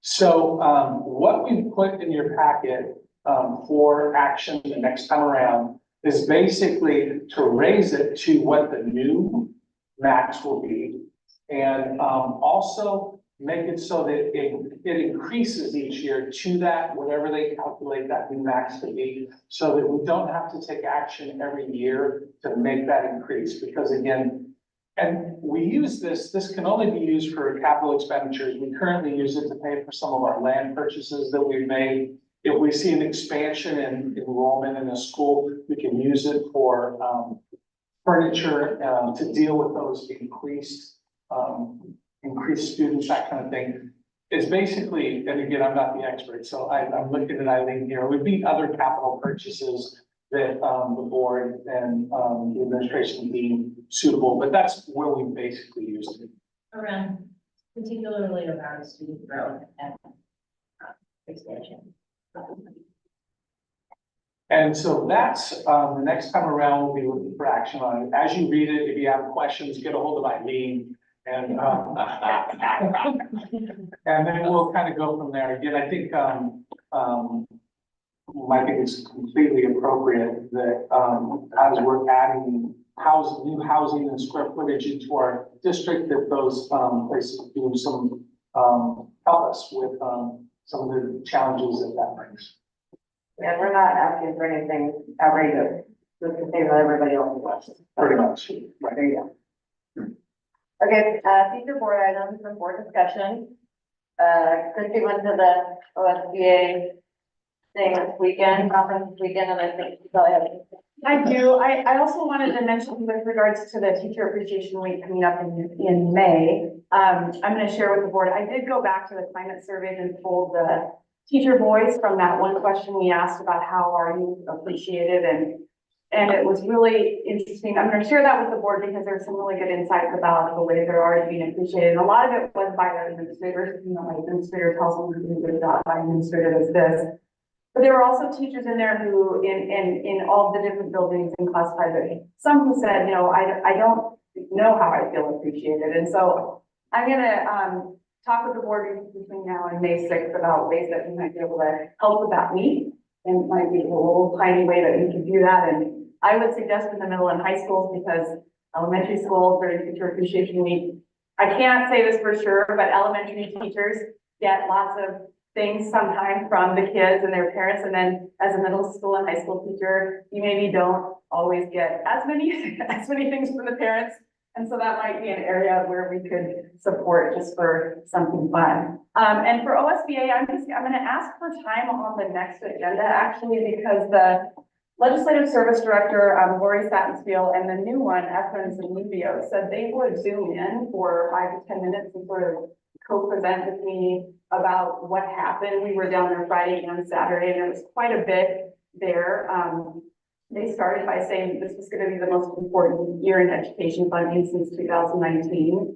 So, what we put in your packet, for action the next time around is basically to raise it to what the new max will be. And, also make it so that it increases each year to that, whatever they calculate that new max to be, so that we don't have to take action every year to make that increase, because again, and we use this can only be used for capital expenditures. We currently use it to pay for some of our land purchases that we've made. If we see an expansion in enrollment in a school, we can use it for, furniture, to deal with those increased students, that kind of thing. It's basically, and again, I'm not the expert, so I'm looking at Eileen here, it would be other capital purchases that, the board and, the administration deem suitable, but that's where we basically used it. Around, particularly around student growth and expansion. And so that's, the next time around, we'll be looking for action on it. As you read it, if you have questions, get a hold of Eileen. And, and then we'll kind of go from there. Again, I think, I think it's completely appropriate that, as we're adding new housing and square footage into our district, that those, places do some, help us with, some of the challenges that brings. Yeah, we're not asking for anything outrageous, just the same that everybody else wants. Pretty much. Right, there you go. Okay, future board items and board discussion. Christie went to the OSBA thing this weekend, conference this weekend, and I think you probably have. I do. I also wanted to mention with regards to the Teacher Appreciation Week coming up in May. I'm going to share with the board. I did go back to the climate survey and pulled the teacher voice from that one question we asked about how are you appreciated, and it was really interesting. I'm going to share that with the board because there's some really good insights about the way they're already being appreciated. And a lot of it was by the administrators. You know, my administrator tells me we're doing a good job. My administrator does this. But there were also teachers in there who, in all the different buildings and classified, some who said, you know, I don't know how I feel appreciated. And so I'm going to talk with the board between now and May 6th about ways that we might be able to help with that week. And it might be a little tiny way that we can do that. And I would suggest in the middle and high schools, because elementary schools during Teacher Appreciation Week, I can't say this for sure, but elementary teachers get lots of things sometimes from the kids and their parents. And then as a middle school and high school teacher, you maybe don't always get as many things from the parents. And so that might be an area where we could support just for something fun. And for OSBA, I'm going to ask for time on the next agenda, actually, because the Legislative Service Director, Lori Sattenspiel, and the new one, Efren Zanubio, said they would Zoom in for 5 to 10 minutes and sort of co-present with me about what happened. We were down there Friday and Saturday, and there was quite a bit there. They started by saying this was going to be the most important year in education funding since 2019.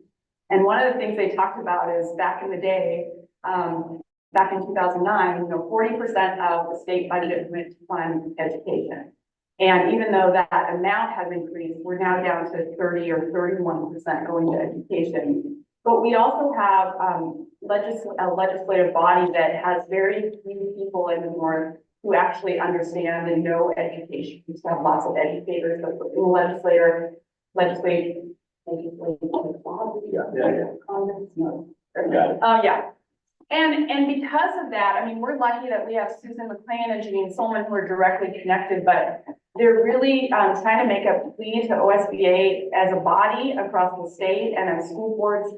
And one of the things they talked about is back in the day, back in 2009, you know, 40% of the state budget went to fund education. And even though that amount has increased, we're now down to 30 or 31% going to education. But we also have a legislative body that has very few people in the north who actually understand and know education. We have lots of educators, but in the legislative. Yeah. And because of that, I mean, we're lucky that we have Susan McLean and Janine Solman who are directly connected, but they're really trying to make a plea to OSBA as a body across the state and as school boards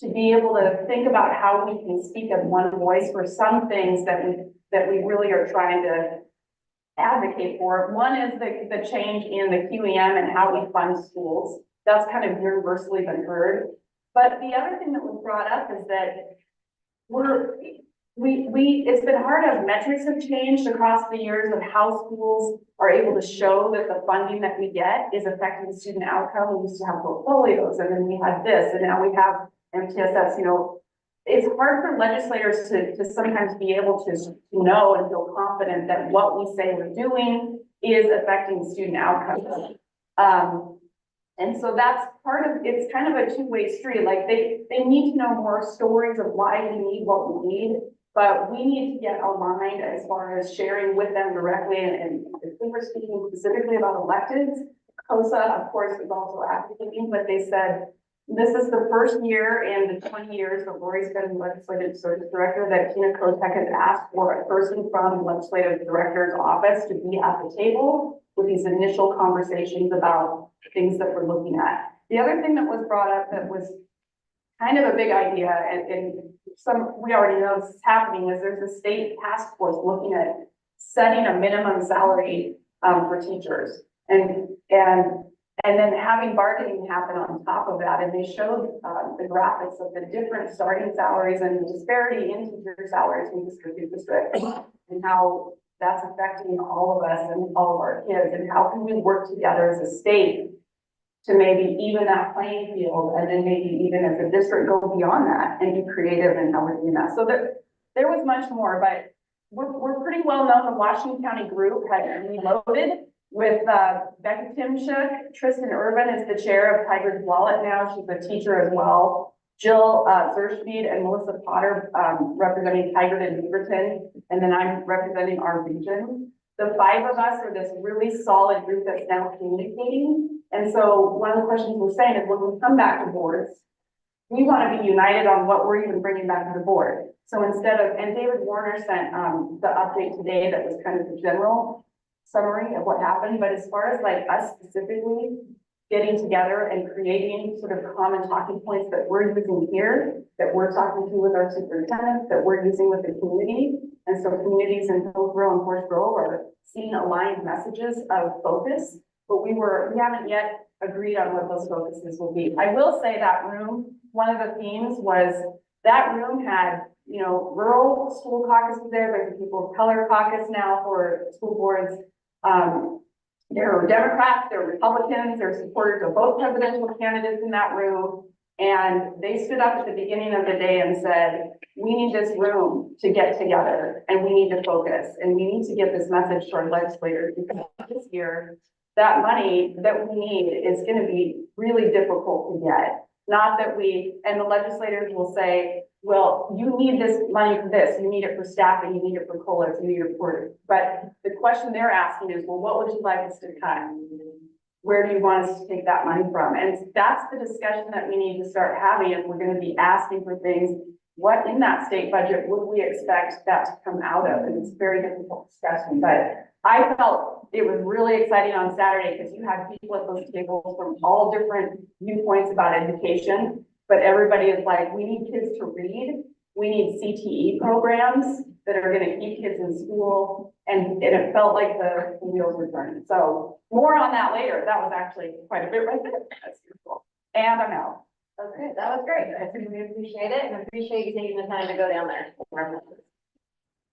to be able to think about how we can speak as one voice for some things that we really are trying to advocate for. One is the change in the QEM and how we fund schools. That's kind of universally been heard. But the other thing that was brought up is that it's been hard as metrics have changed across the years of how schools are able to show that the funding that we get is affecting student outcome. We used to have portfolios, and then we had this, and now we have MTSS, you know, it's hard for legislators to sometimes be able to know and feel confident that what we say we're doing is affecting student outcomes. And so that's part of, it's kind of a two-way street. Like they need to know more stories of why we need what we need, but we need to get aligned as far as sharing with them directly. And if we were speaking specifically about electives, COSA, of course, is also advocating, but they said, this is the first year in the 20 years that Lori's been legislative service director that Tina Kotek has asked for a person from the legislative director's office to be at the table with these initial conversations about things that we're looking at. The other thing that was brought up that was kind of a big idea, and some, we already know this is happening, is there's a state task force looking at setting a minimum salary for teachers. And then having bargaining happen on top of that. And they showed the graphics of the different starting salaries and the disparity in teacher salaries in district to district, and how that's affecting all of us and all of our kids, and how can we work together as a state to maybe even that playing field, and then maybe even as a district go beyond that and be creative in how we're doing that. So there was much more, but we're pretty well known. The Washington County group had reloaded with Becca Timchuk. Tristan Urban is the chair of Tigers Wallet now. She's a teacher as well. Jill Zerschmied and Melissa Potter representing Tigard and Beaverton. And then I'm representing our region. The five of us are this really solid group that's now communicating. And so one of the questions we're saying is when we come back to boards, we want to be united on what we're even bringing back to the board. So instead of, and David Warner sent the update today that was kind of the general summary of what happened, but as far as like us specifically getting together and creating sort of common talking points that we're using here, that we're talking to with our superintendents, that we're using with the community. And so communities in Hillsborough and Forest Grove are seeing aligned messages of focus, but we haven't yet agreed on what those focuses will be. I will say that room, one of the themes was that room had, you know, rural school caucuses there. There's a people of color caucus now for school boards. There were Democrats, there were Republicans, there were supporters of both presidential candidates in that room. And they stood up at the beginning of the day and said, we need this room to get together and we need to focus and we need to get this message to our legislators, because this year, that money that we need is going to be really difficult to get. Not that and the legislators will say, well, you need this money for this, you need it for staffing, you need it for COLAs, you need it for, but the question they're asking is, well, what would you like us to cut? Where do you want us to take that money from? And that's the discussion that we need to start having, and we're going to be asking for things. What in that state budget would we expect that to come out of? And it's a very difficult discussion, but I felt it was really exciting on Saturday because you had people at those tables from all different viewpoints about education, but everybody is like, we need kids to read. We need CTE programs that are going to keep kids in school. And it felt like the wheels were turning. So more on that later. That was actually quite a bit right there. That's cool. And I'm out. Okay, that was great. I think we appreciate it and appreciate you taking the time to go down there.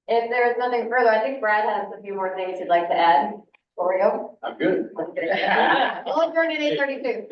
If there is nothing further, I think Brad has a few more things he'd like to add before we go. I'm good. Let's get it. We'll adjourn at 8:32.